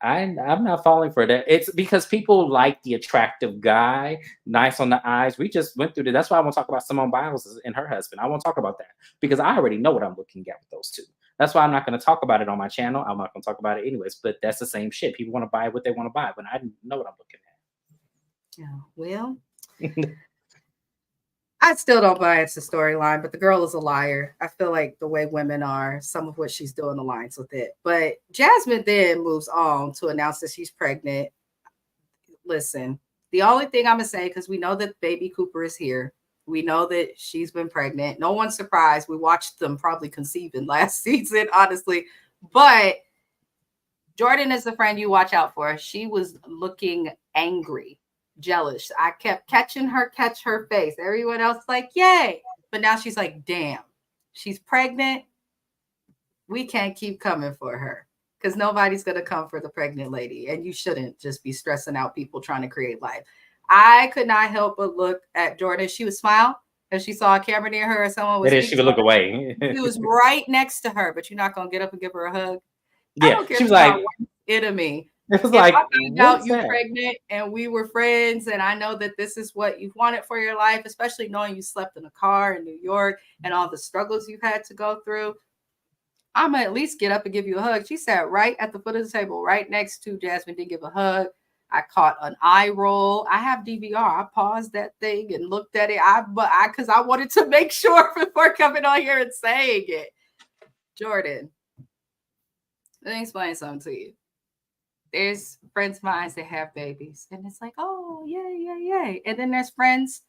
Speaker 3: I'm not falling for that. It's because people like the attractive guy, nice on the eyes. We just went through that. That's why I want to talk about Simone Biles and her husband. I want to talk about that because I already know what I'm looking at with those two. That's why I'm not going to talk about it on my channel. I'm not going to talk about it anyways, but that's the same shit. People want to buy what they want to buy, but I know what I'm looking at.
Speaker 2: Yeah, well, I still don't buy it's a storyline, but the girl is a liar. I feel like the way women are, some of what she's doing aligns with it. But Jasmine then moves on to announce that she's pregnant. Listen, the only thing I'm going to say, because we know that baby Cooper is here. We know that she's been pregnant. No one's surprised. We watched them probably conceiving last season, honestly. But Jordan is the friend you watch out for. She was looking angry, jealous. I kept catching her catch her face. Everyone else like, yay. But now she's like, damn, she's pregnant. We can't keep coming for her because nobody's going to come for the pregnant lady. And you shouldn't just be stressing out people trying to create life. I could not help but look at Jordan. She would smile if she saw a camera near her or someone was.
Speaker 3: She would look away.
Speaker 2: He was right next to her, but you're not going to get up and give her a hug.
Speaker 3: Yeah,
Speaker 2: I don't care
Speaker 3: she was like,
Speaker 2: enemy.
Speaker 3: It was like,
Speaker 2: I found out you pregnant and we were friends, and I know that this is what you've wanted for your life, especially knowing you slept in a car in New York and all the struggles you've had to go through. I'm gonna at least get up and give you a hug. She sat right at the foot of the table, right next to Jasmine, didn't give a hug. I caught an eye roll. I have DVR. I paused that thing and looked at it. Because I wanted to make sure before coming on here and saying it. Jordan, let me explain something to you. There's friends of mine that have babies, and it's like, oh, yay, yay, yay. And then there's friends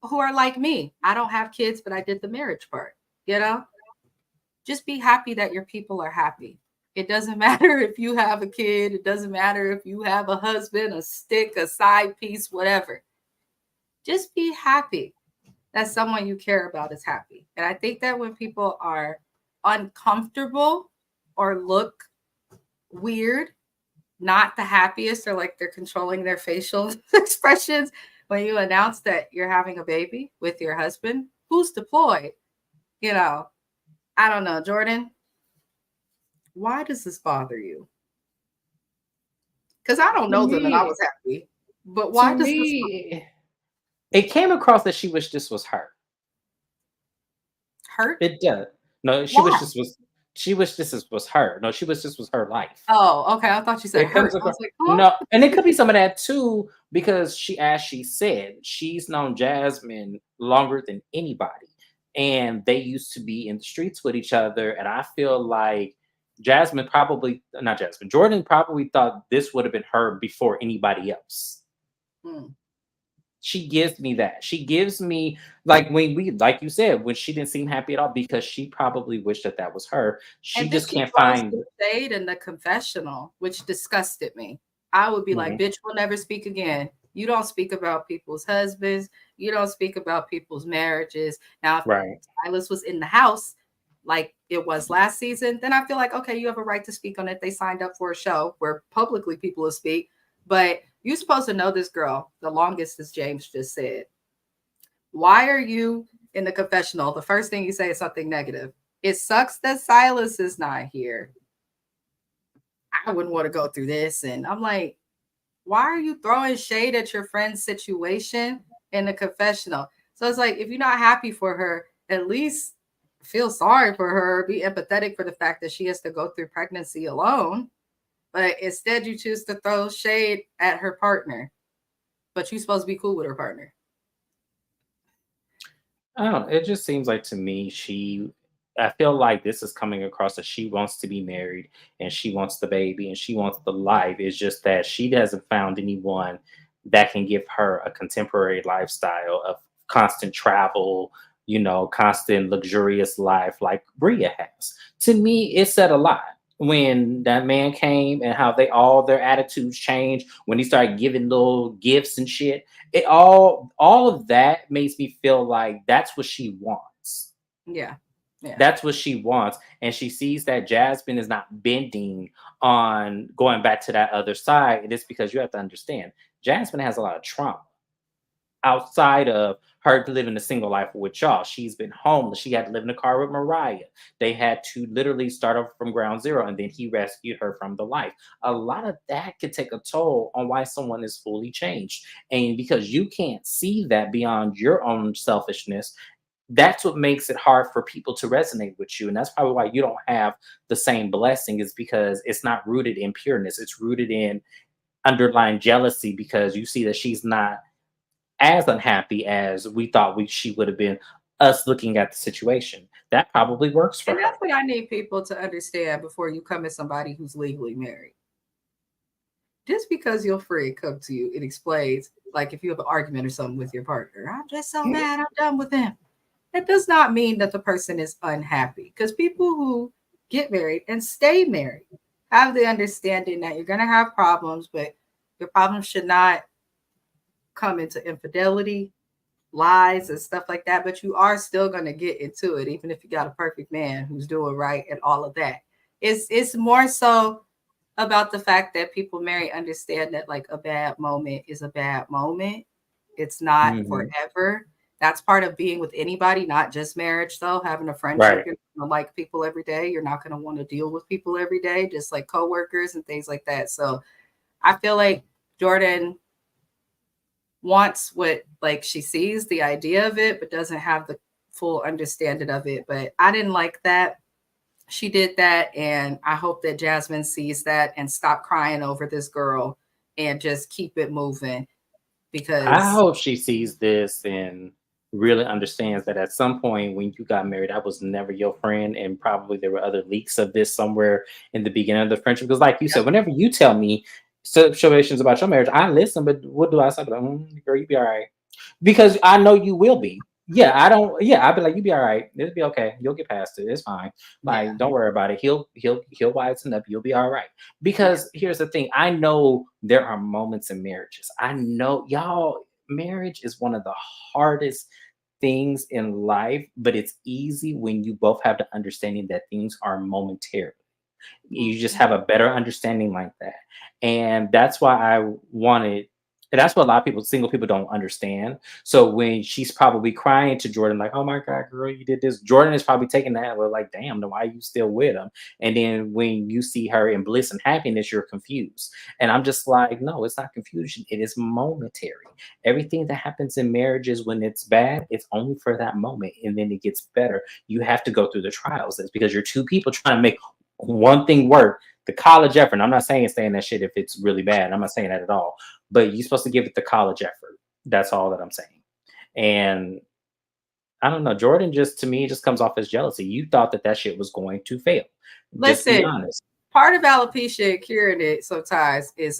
Speaker 2: who are like me. I don't have kids, but I did the marriage part, you know? Just be happy that your people are happy. It doesn't matter if you have a kid. It doesn't matter if you have a husband, a stick, a side piece, whatever. Just be happy that someone you care about is happy. And I think that when people are uncomfortable or look weird, not the happiest, or like they're controlling their facial expressions when you announce that you're having a baby with your husband who's deployed, you know, I don't know, Jordan, why does this bother you? Because I don't know them and I was happy, but why does this
Speaker 3: it came across that she wished this was her.
Speaker 2: hurt?
Speaker 3: It does. No, she wished this was her. No, she wished this was her life.
Speaker 2: Oh, okay. I thought you said
Speaker 3: It comes
Speaker 2: hurt. I
Speaker 3: across,
Speaker 2: was like, huh?
Speaker 3: no, and it could be some of that too, because as she said, she's known Jasmine longer than anybody, and they used to be in the streets with each other. And I feel like Jordan probably thought this would have been her before anybody else. She gives me that. She gives me, like, like you said, when she didn't seem happy at all, because she probably wished that was her. She just can't find
Speaker 2: shade in the confessional, which disgusted me. I would be like, bitch, we'll never speak again. You don't speak about people's husbands. You don't speak about people's marriages. Now, if Silas was in the house like it was last season, then I feel like, okay, you have a right to speak on it. They signed up for a show where publicly people will speak. But you're supposed to know this girl the longest, as James just said. Why are you in the confessional? The first thing you say is something negative. It sucks that Silas is not here. I wouldn't want to go through this. And I'm like, why are you throwing shade at your friend's situation in the confessional? So it's like, if you're not happy for her, at least feel sorry for her, be empathetic for the fact that she has to go through pregnancy alone. But instead, you choose to throw shade at her partner. But you're supposed to be cool with her partner.
Speaker 3: I don't know. It just seems like to me, I feel like this is coming across that she wants to be married and she wants the baby and she wants the life. It's just that she hasn't found anyone that can give her a contemporary lifestyle of constant travel, constant luxurious life like Bria has. To me, it said a lot when that man came and how all their attitudes changed when he started giving little gifts and shit. It all of that makes me feel like that's what she wants.
Speaker 2: Yeah.
Speaker 3: That's what she wants. And she sees that Jasmine is not bending on going back to that other side. And it's because you have to understand, Jasmine has a lot of trauma outside of her living a single life with y'all. She's been homeless. She had to live in a car with Mariah. They had to literally start off from ground zero, and then he rescued her from the life. A lot of that could take a toll on why someone is fully changed. And because you can't see that beyond your own selfishness, that's what makes it hard for people to resonate with you. And that's probably why you don't have the same blessing, is because it's not rooted in pureness. It's rooted in underlying jealousy, because you see that she's not as unhappy as we thought she would have been, us looking at the situation. That probably works for her.
Speaker 2: And that's what I need people to understand before you come at somebody who's legally married. Just because your friend comes to you and explains, like if you have an argument or something with your partner, I'm just so mad, I'm done with him. That does not mean that the person is unhappy, because people who get married and stay married have the understanding that you're going to have problems, but your problems should not come into infidelity, lies, and stuff like that. But you are still going to get into it, even if you got a perfect man who's doing right and all of that. It's more so about the fact that people marry understand that like a bad moment is a bad moment. It's not forever. That's part of being with anybody, not just marriage, though. Having a friendship, you're going to like people every day. You're not going to want to deal with people every day, just like coworkers and things like that. So I feel like Jordan wants what, like, she sees the idea of it, but doesn't have the full understanding of it. But I didn't like that she did that. And I hope that Jasmine sees that and stop crying over this girl and just keep it moving. Because
Speaker 3: I hope she sees this and really understands that at some point when you got married, I was never your friend, and probably there were other leaks of this somewhere in the beginning of the friendship. Because, like you said, whenever you tell me situations about your marriage, I listen. But what do I say? Like, girl, you be all right, because I know you will be. Yeah, I don't. Yeah, I'd be like, you be all right. It'll be okay. You'll get past it. It's fine. Like, don't worry about it. He'll wisen up. You'll be all right. Because here's the thing. I know there are moments in marriages. I know y'all. Marriage is one of the hardest things in life, but it's easy when you both have the understanding that things are momentary. You just have a better understanding like that. And that's why I wanted, and that's what a lot of people, single people, don't understand. So when she's probably crying to Jordan, like, oh my God, girl, you did this, Jordan is probably taking that, well, like, damn, then why are you still with him? And then when you see her in bliss and happiness, you're confused. And I'm just like, no, it's not confusion. It is momentary. Everything that happens in marriages when it's bad, it's only for that moment. And then it gets better. You have to go through the trials. It's because you're two people trying to make one thing work. The college effort. I'm not saying stay in that shit if it's really bad. I'm not saying that at all. But you're supposed to give it the college effort. That's all that I'm saying. And I don't know. Jordan just, to me, just comes off as jealousy. You thought that shit was going to fail. Just be honest.
Speaker 2: Part of alopecia curing it sometimes is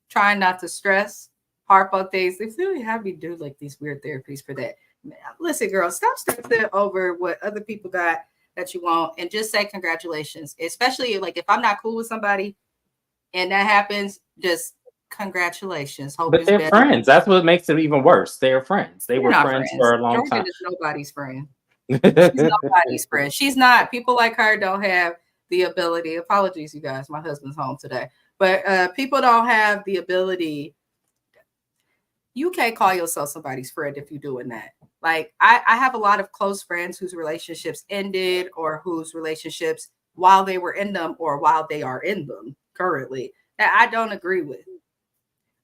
Speaker 2: trying not to stress, harp on things. They really have me do like these weird therapies for that. Listen, girl, stop stressing over what other people got that you want, and just say congratulations. Especially like if I'm not cool with somebody and that happens, just congratulations. Hope
Speaker 3: but they're friends. That's what makes it even worse. They're friends. They were friends for a long time.
Speaker 2: Jordan is nobody's friend. She's nobody's friend. She's not. People like her don't have the ability. Apologies, you guys. My husband's home today. But people don't have the ability. You can't call yourself somebody's friend if you're doing that. Like I have a lot of close friends whose relationships ended, or whose relationships while they were in them or while they are in them currently, that I don't agree with.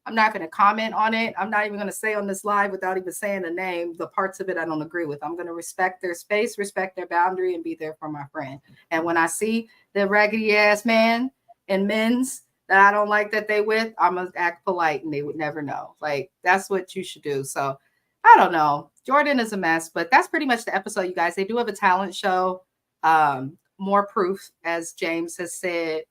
Speaker 2: I'm not going to comment on it. I'm not even going to say on this live, without even saying the name, the parts of it I don't agree with. I'm going to respect their space, respect their boundary, and be there for my friend. And when I see the raggedy ass man and men's that I don't like that they with, I'm going to act polite and they would never know. Like, that's what you should do. So I don't know. Jordan is a mess, but that's pretty much the episode, you guys. They do have a talent show. More proof, as James has said,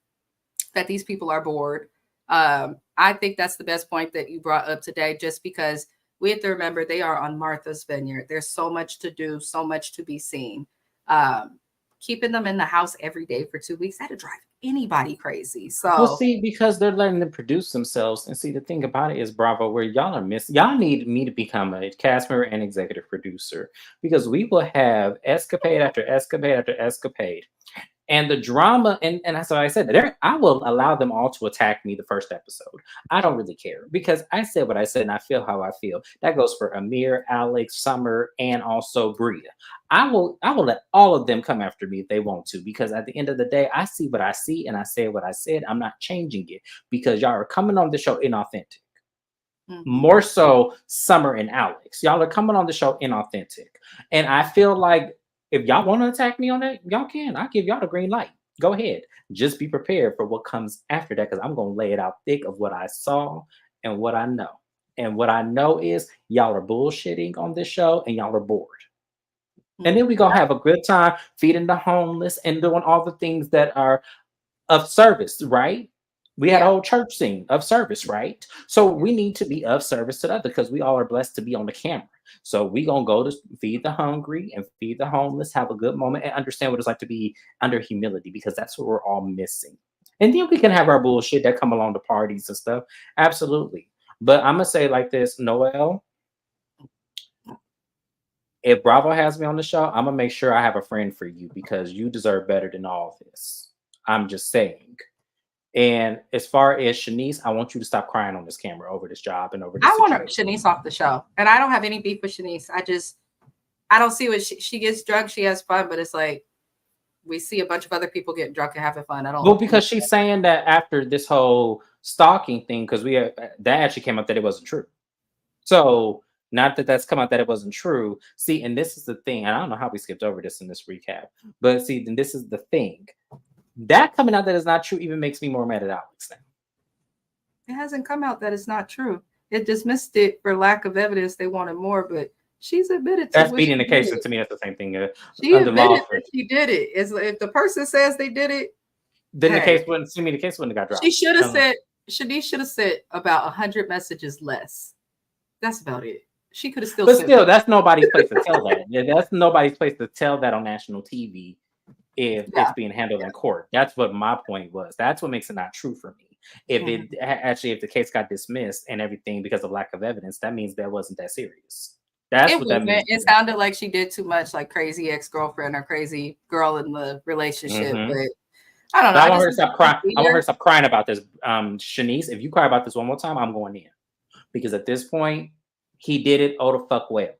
Speaker 2: that these people are bored. I think that's the best point that you brought up today, just because we have to remember they are on Martha's Vineyard. There's so much to do, so much to be seen. Keeping them in the house every day for 2 weeks, that'd drive anybody crazy. So,
Speaker 3: well, see, because they're letting them produce themselves. And see, the thing about it is, Bravo, where y'all are missing, y'all need me to become a cast member and executive producer, because we will have escapade after escapade after escapade. And the drama, and that's what I said. I will allow them all to attack me the first episode. I don't really care, because I said what I said and I feel how I feel. That goes for Amir, Alex, Summer, and also Bria. I will let all of them come after me if they want to, because at the end of the day, I see what I see and I say what I said. I'm not changing it, because y'all are coming on the show inauthentic. More so Summer and Alex. Y'all are coming on the show inauthentic. And I feel like if y'all want to attack me on that, y'all can. I'll give y'all the green light. Go ahead. Just be prepared for what comes after that, because I'm going to lay it out thick of what I saw and what I know. And what I know is y'all are bullshitting on this show and y'all are bored. And then we're going to have a good time feeding the homeless and doing all the things that are of service, right? We had a whole church scene of service, right? So we need to be of service to the other, because we all are blessed to be on the camera. So we gonna go to feed the hungry and feed the homeless, have a good moment, and understand what it's like to be under humility, because that's what we're all missing. And then we can have our bullshit that come along to parties and stuff. Absolutely. But I'm gonna say like this, Noel, if Bravo has me on the show, I'm gonna make sure I have a friend for you, because you deserve better than all this. I'm just saying. And as far as Shanice, I want you to stop crying on this camera over this job and over this.
Speaker 2: I want Shanice off the show, and I don't have any beef with Shanice. I don't see what she gets drunk, she has fun, but it's like we see a bunch of other people getting drunk and having fun. I don't.
Speaker 3: Well, because she's saying that after this whole stalking thing, because that actually came up that it wasn't true. So not that that's come out that it wasn't true. See, and this is the thing, and I don't know how we skipped over this in this recap, but see, then this is the thing. That coming out that is not true even makes me more mad at Alex now.
Speaker 2: It hasn't come out that it's not true. It dismissed it for lack of evidence. They wanted more, but she's admitted to
Speaker 3: That's
Speaker 2: what
Speaker 3: beating
Speaker 2: she
Speaker 3: the case,
Speaker 2: did.
Speaker 3: and to me, that's the same thing.
Speaker 2: She
Speaker 3: Under
Speaker 2: admitted
Speaker 3: lawful,
Speaker 2: that she did it. It's like, if the person says they did it,
Speaker 3: then the
Speaker 2: hey,
Speaker 3: case wouldn't. To me, the case wouldn't have got
Speaker 2: she
Speaker 3: dropped.
Speaker 2: should have said. Shanice should have said about 100 messages less. That's about it. She could have still
Speaker 3: But
Speaker 2: said
Speaker 3: still,
Speaker 2: that.
Speaker 3: that's nobody's place to tell that. Yeah, that's nobody's place to tell that on national TV if it's
Speaker 2: Yeah.
Speaker 3: being handled in court. That's what my point was. That's what makes it not true for me. If
Speaker 2: Mhm.
Speaker 3: it actually, if the case got dismissed and everything because of lack of evidence, that means that wasn't that serious. That's
Speaker 2: It
Speaker 3: what that
Speaker 2: wasn't.
Speaker 3: means.
Speaker 2: It sounded like she did too much, like crazy ex-girlfriend or crazy girl in the relationship.
Speaker 3: Mm-hmm.
Speaker 2: But I don't know.
Speaker 3: But I
Speaker 2: I
Speaker 3: want
Speaker 2: just
Speaker 3: her to stop crying. I want
Speaker 2: weird.
Speaker 3: her to stop crying about this. Shanice, if you cry about this one more time, I'm going in. Because at this point, he did it. Oh, the fuck well.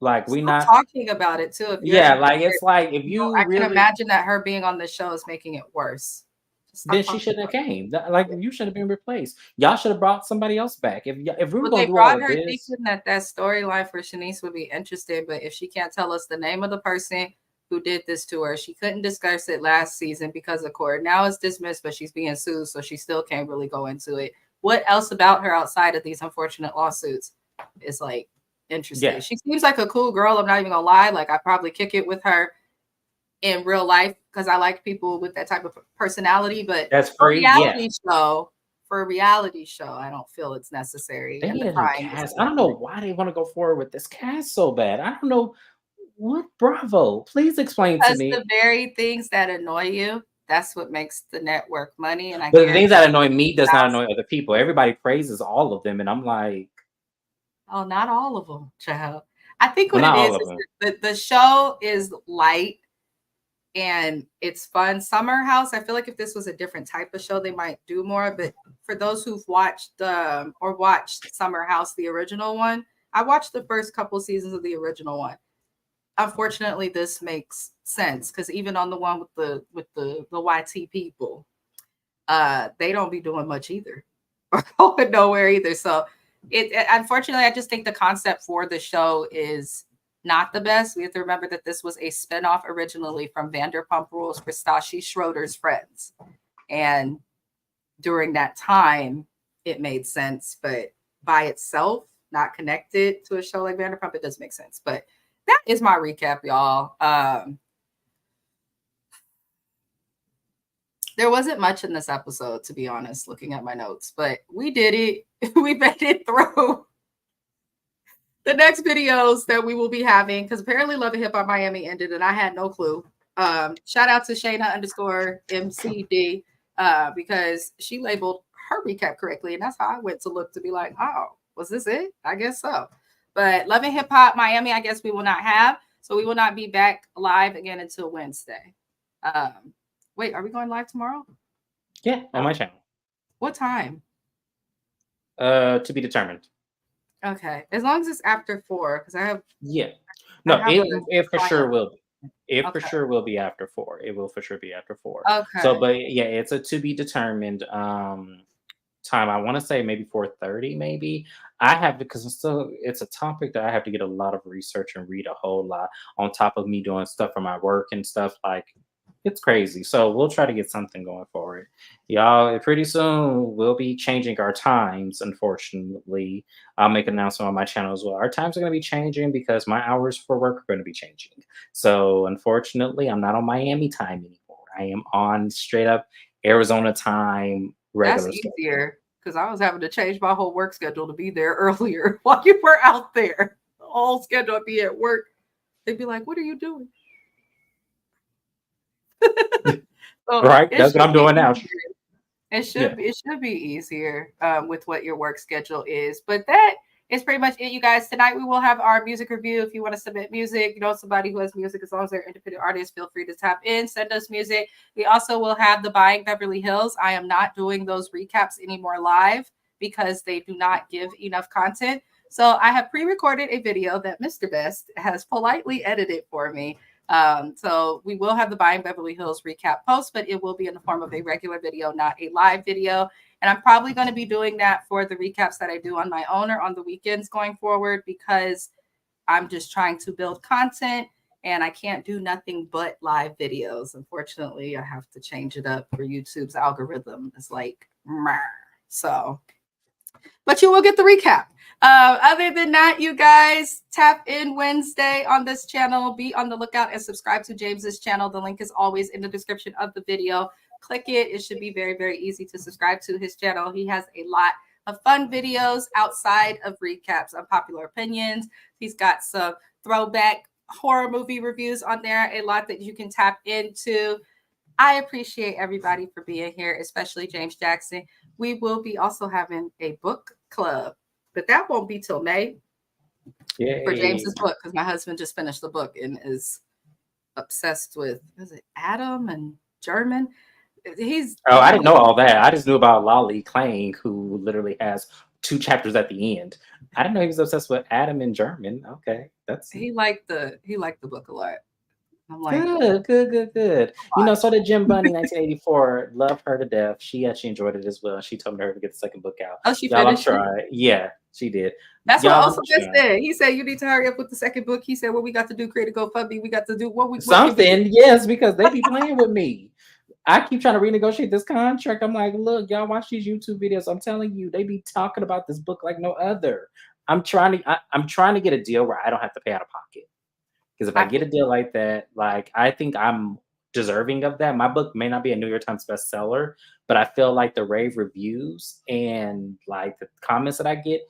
Speaker 3: Like we
Speaker 2: Stop
Speaker 3: not.
Speaker 2: talking about it too. If you're
Speaker 3: Yeah,
Speaker 2: in
Speaker 3: like it's like if
Speaker 2: you know,
Speaker 3: you
Speaker 2: I can
Speaker 3: really,
Speaker 2: imagine that her being on the show is making it worse. Just
Speaker 3: then
Speaker 2: stop
Speaker 3: she
Speaker 2: talking
Speaker 3: shouldn't have
Speaker 2: about
Speaker 3: came. Like
Speaker 2: it.
Speaker 3: you should have been replaced. Y'all should have brought somebody else back. If we were
Speaker 2: Well,
Speaker 3: gonna
Speaker 2: they
Speaker 3: do all
Speaker 2: brought
Speaker 3: of
Speaker 2: her
Speaker 3: this,
Speaker 2: thinking that that storyline for Shanice would be interesting, but if she can't tell us the name of the person who did this to her, she couldn't discuss it last season because of court. Now it's dismissed, but she's being sued, so she still can't really go into it. What else about her outside of these unfortunate lawsuits is like interesting?
Speaker 3: yeah,
Speaker 2: She seems like a cool girl. I'm not even gonna lie. Like I probably kick it with her in real life because I like people with that type of personality. But
Speaker 3: that's
Speaker 2: for a
Speaker 3: free. Yeah,
Speaker 2: reality show, I don't feel it's necessary,
Speaker 3: they
Speaker 2: and
Speaker 3: need
Speaker 2: the
Speaker 3: a new
Speaker 2: crying is
Speaker 3: cast. I don't know
Speaker 2: annoying.
Speaker 3: why they want to go forward with this cast so bad. I don't know what. Bravo, please explain to
Speaker 2: Because
Speaker 3: me.
Speaker 2: the very things that annoy you, that's what makes the network money. And I
Speaker 3: But the
Speaker 2: guarantee
Speaker 3: things that annoy me does not
Speaker 2: thousands.
Speaker 3: annoy other people. Everybody praises all of them, and I'm like,
Speaker 2: Oh, not all of them, child. I think
Speaker 3: well,
Speaker 2: what it
Speaker 3: not all
Speaker 2: is
Speaker 3: of them.
Speaker 2: that the show is light and it's fun. Summer House, I feel like if this was a different type of show, they might do more. But for those who've watched or watched Summer House, the original one, I watched the first couple seasons of the original one. Unfortunately, this makes sense because even on the one with the YT people, they don't be doing much either or going nowhere either. So it unfortunately, I just think the concept for the show is not the best. We have to remember that this was a spinoff originally from Vanderpump Rules for Stassi Schroeder's friends. And during that time, it made sense, but by itself, not connected to a show like Vanderpump, it does make sense. But that is my recap, y'all. There wasn't much in this episode, to be honest, looking at my notes, but we did it. We made it through. The next videos that we will be having, because apparently Love and Hip Hop Miami ended, and I had no clue. Shout out to Shayna_MCD because she labeled her recap correctly, and that's how I went to look to be like, oh, was this it? I guess so. But Love and Hip Hop Miami, I guess we will not have, so we will not be back live again until Wednesday. Wait, are we going live tomorrow?
Speaker 3: Yeah, on my channel.
Speaker 2: What time?
Speaker 3: To be determined.
Speaker 2: Okay, as long as it's after 4, because I have.
Speaker 3: Yeah.
Speaker 2: I
Speaker 3: No,
Speaker 2: have
Speaker 3: it for sure will be. It for
Speaker 2: Okay.
Speaker 3: sure will be after 4. It will for sure be after 4.
Speaker 2: Okay.
Speaker 3: So, but yeah, it's a to be determined time. I want to say maybe 4:30, maybe. I have because it's a topic that I have to get a lot of research and read a whole lot on top of me doing stuff for my work and stuff like it's crazy. So we'll try to get something going for it. Y'all, pretty soon we'll be changing our times, unfortunately. I'll make an announcement on my channel as well. Our times are going to be changing because my hours for work are going to be changing. So unfortunately, I'm not on Miami time anymore. I am on straight up Arizona time, regular
Speaker 2: That's
Speaker 3: schedule.
Speaker 2: easier because I was having to change my whole work schedule to be there earlier while you were out there. The whole schedule would be at work. They'd be like, "What are you doing?" So
Speaker 3: Right?
Speaker 2: it
Speaker 3: That's what
Speaker 2: should
Speaker 3: I'm
Speaker 2: be
Speaker 3: doing now.
Speaker 2: easier. It should
Speaker 3: Yeah.
Speaker 2: be easier with what your work schedule is. But that is pretty much it, you guys. Tonight we will have our music review. If you want to submit music, you know somebody who has music, as long as they're independent artists, feel free to tap in, send us music. We also will have the Buying Beverly Hills. I am not doing those recaps anymore live because they do not give enough content. So I have pre-recorded a video that Mr. Best has politely edited for me. So we will have the Buying Beverly Hills recap post, but it will be in the form of a regular video, not a live video. And I'm probably going to be doing that for the recaps that I do on my own or on the weekends going forward, because I'm just trying to build content and I can't do nothing but live videos. Unfortunately, I have to change it up for YouTube's algorithm. It's like, meh. So, but you will get the recap. Other than that, you guys, tap in Wednesday on this channel. Be on the lookout and subscribe to James's channel. The link is always in the description of the video. Click it. It should be very, very easy to subscribe to his channel. He has a lot of fun videos outside of recaps of popular opinions. He's got some throwback horror movie reviews on there, a lot that you can tap into. I appreciate everybody for being here, especially James Jackson. We will be also having a book club, but that won't be till May.
Speaker 3: Yay.
Speaker 2: For James's book, because my husband just finished the book and is obsessed with, is it Adam and German?
Speaker 3: I didn't know all that. I just knew about Lolly Klang, who literally has 2 chapters at the end. I didn't know he was obsessed with Adam and German. Okay,
Speaker 2: he liked the book a lot. I'm like,
Speaker 3: good. You know, so did Jim Bunny, 1984. Love her to death. She actually enjoyed it as well. She told me to get the second book out.
Speaker 2: Oh, she finished it?
Speaker 3: Yeah, she did.
Speaker 2: That's what also just said. He said you need to hurry up with the second book. He said, "What we got to do? Create a GoFundMe. We got to do
Speaker 3: something." Yes, because they be playing with me. I keep trying to renegotiate this contract. I'm like, look, y'all watch these YouTube videos. I'm telling you, they be talking about this book like no other. I'm trying to get a deal where I don't have to pay out of pocket. Because if I get a deal like that, like I think I'm deserving of that. My book may not be a New York Times bestseller, but I feel like the rave reviews and like the comments that I get,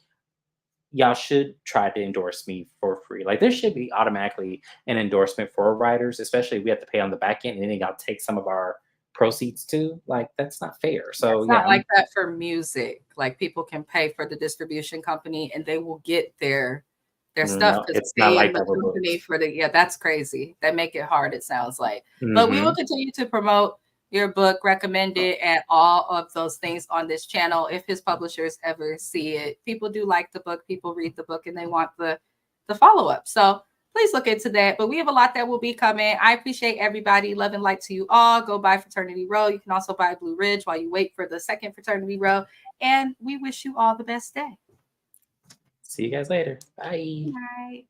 Speaker 3: y'all should try to endorse me for free. Like there should be automatically an endorsement for writers, especially if we have to pay on the back end and then y'all take some of our proceeds too. Like that's not fair. So
Speaker 2: it's not like that for music. Like people can pay for the distribution company and they will get their stuff because
Speaker 3: it's not like
Speaker 2: the company for the that's crazy. That make it hard, it sounds like. But we will continue to promote your book, recommend it, and all of those things on this channel if his publishers ever see it. People do like the book, people read the book, and they want the follow-up. So please look into that. But we have a lot that will be coming. I appreciate everybody. Love and light to you all. Go buy Fraternity Row. You can also buy Blue Ridge while you wait for the second Fraternity Row. And we wish you all the best day.
Speaker 3: See you guys later. Bye.
Speaker 2: Bye.